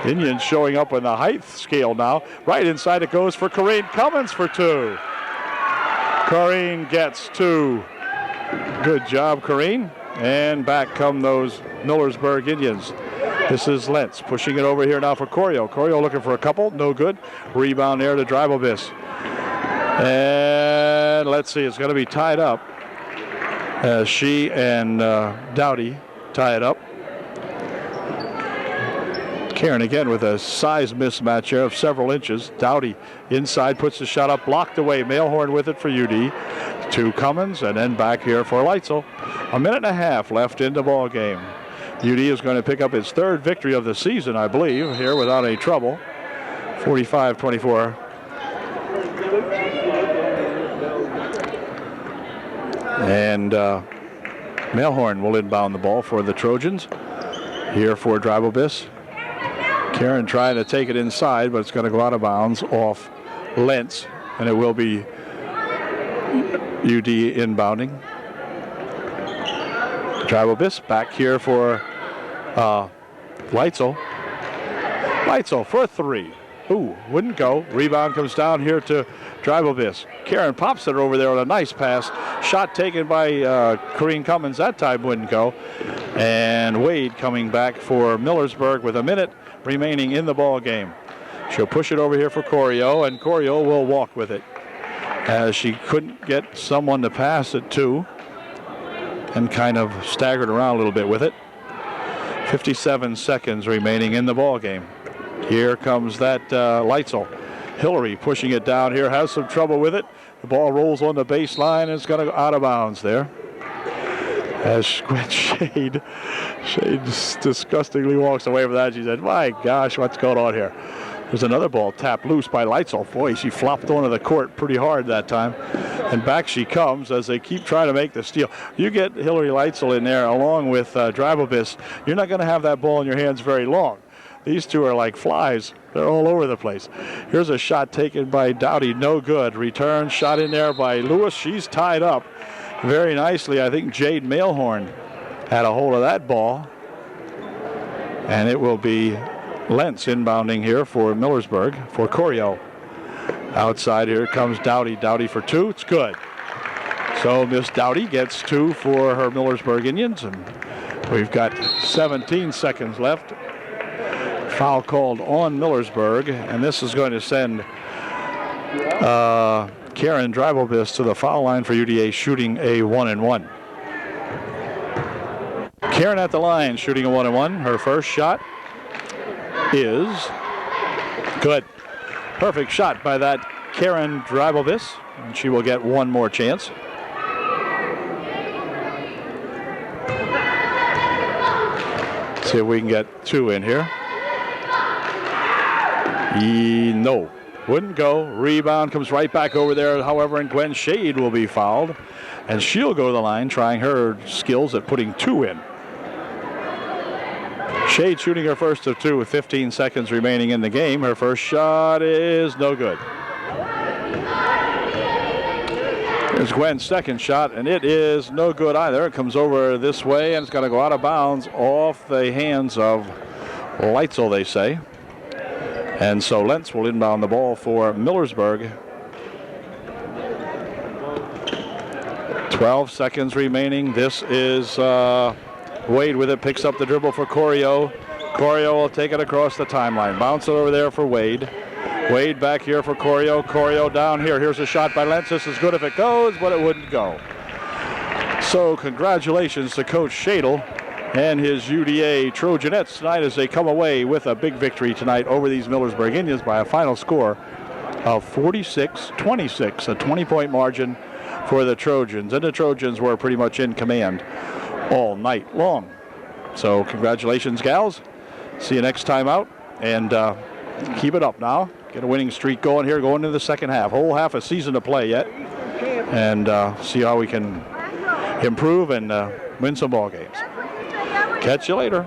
Indians showing up on the height scale now. Right inside it goes for Corrine Cummins for two. Corrine gets two. Good job, Corrine. And back come those Millersburg Indians. This is Lentz pushing it over here now for Corio. Corio looking for a couple, no good. Rebound there to Dribobis. And let's see, it's going to be tied up. She and Dowdy tie it up. Karen again with a size mismatch here of several inches. Dowdy inside puts the shot up, blocked away. Mailhorn with it for UD. To Cummins and then back here for Leitzel. A minute and a half left in the ball game. UD is going to pick up its third victory of the season, I believe, here without any trouble. 45-24. And Mailhorn will inbound the ball for the Trojans. Here for Dribobis. Karen trying to take it inside, but it's going to go out of bounds off Lentz, and it will be UD inbounding. Dribobis back here for Leitzel. Leitzel for a three. Ooh, wouldn't go. Rebound comes down here to Dribobis. Karen pops it over there on a nice pass. Shot taken by Corrine Cummins. That time wouldn't go. And Wade coming back for Millersburg with a minute remaining in the ball game. She'll push it over here for Corio, and Corio will walk with it as she couldn't get someone to pass it to and kind of staggered around a little bit with it. 57 seconds remaining in the ball game. Here comes that Leitzel. Hillary pushing it down here, has some trouble with it. The ball rolls on the baseline and it's going to go out of bounds there. As Gwen Shade disgustingly walks away from that. She said, my gosh, what's going on here? There's another ball tapped loose by Leitzel. Boy, she flopped onto the court pretty hard that time. And back she comes as they keep trying to make the steal. You get Hillary Leitzel in there along with Dribobis, you're not going to have that ball in your hands very long. These two are like flies. They're all over the place. Here's a shot taken by Dowdy, no good. Return shot in there by Lewis. She's tied up very nicely. I think Jade Mailhorn had a hold of that ball. And it will be Lentz inbounding here for Millersburg for Corio. Outside here comes Dowdy. Dowdy for two. It's good. So Miss Dowdy gets two for her Millersburg Indians. And we've got 17 seconds left. Foul called on Millersburg, and this is going to send Karen Dribobis to the foul line for UDA, shooting a 1-and-1. Karen at the line, shooting a 1-and-1. Her first shot is good. Perfect shot by that Karen Dribobis, and she will get one more chance. See if we can get two in here. No, wouldn't go. Rebound comes right back over there, however, and Gwen Shade will be fouled. And she'll go to the line trying her skills at putting two in. Shade shooting her first of two with 15 seconds remaining in the game. Her first shot is no good. There's Gwen's second shot, and it is no good either. It comes over this way, and it's going to go out of bounds off the hands of Leitzel, they say. And so Lentz will inbound the ball for Millersburg. 12 seconds remaining. This is Wade with it, picks up the dribble for Corio. Corio will take it across the timeline. Bounce it over there for Wade. Wade back here for Corio. Corio down here. Here's a shot by Lentz. This is good if it goes, but it wouldn't go. So congratulations to Coach Shadle and his UDA Trojanettes tonight as they come away with a big victory tonight over these Millersburg Indians by a final score of 46-26, a 20-point margin for the Trojans. And the Trojans were pretty much in command all night long. So congratulations, gals. See you next time out. And keep it up now. Get a winning streak going here, going into the second half. Whole half a season to play yet. And see how we can improve and win some ball games. Catch you later.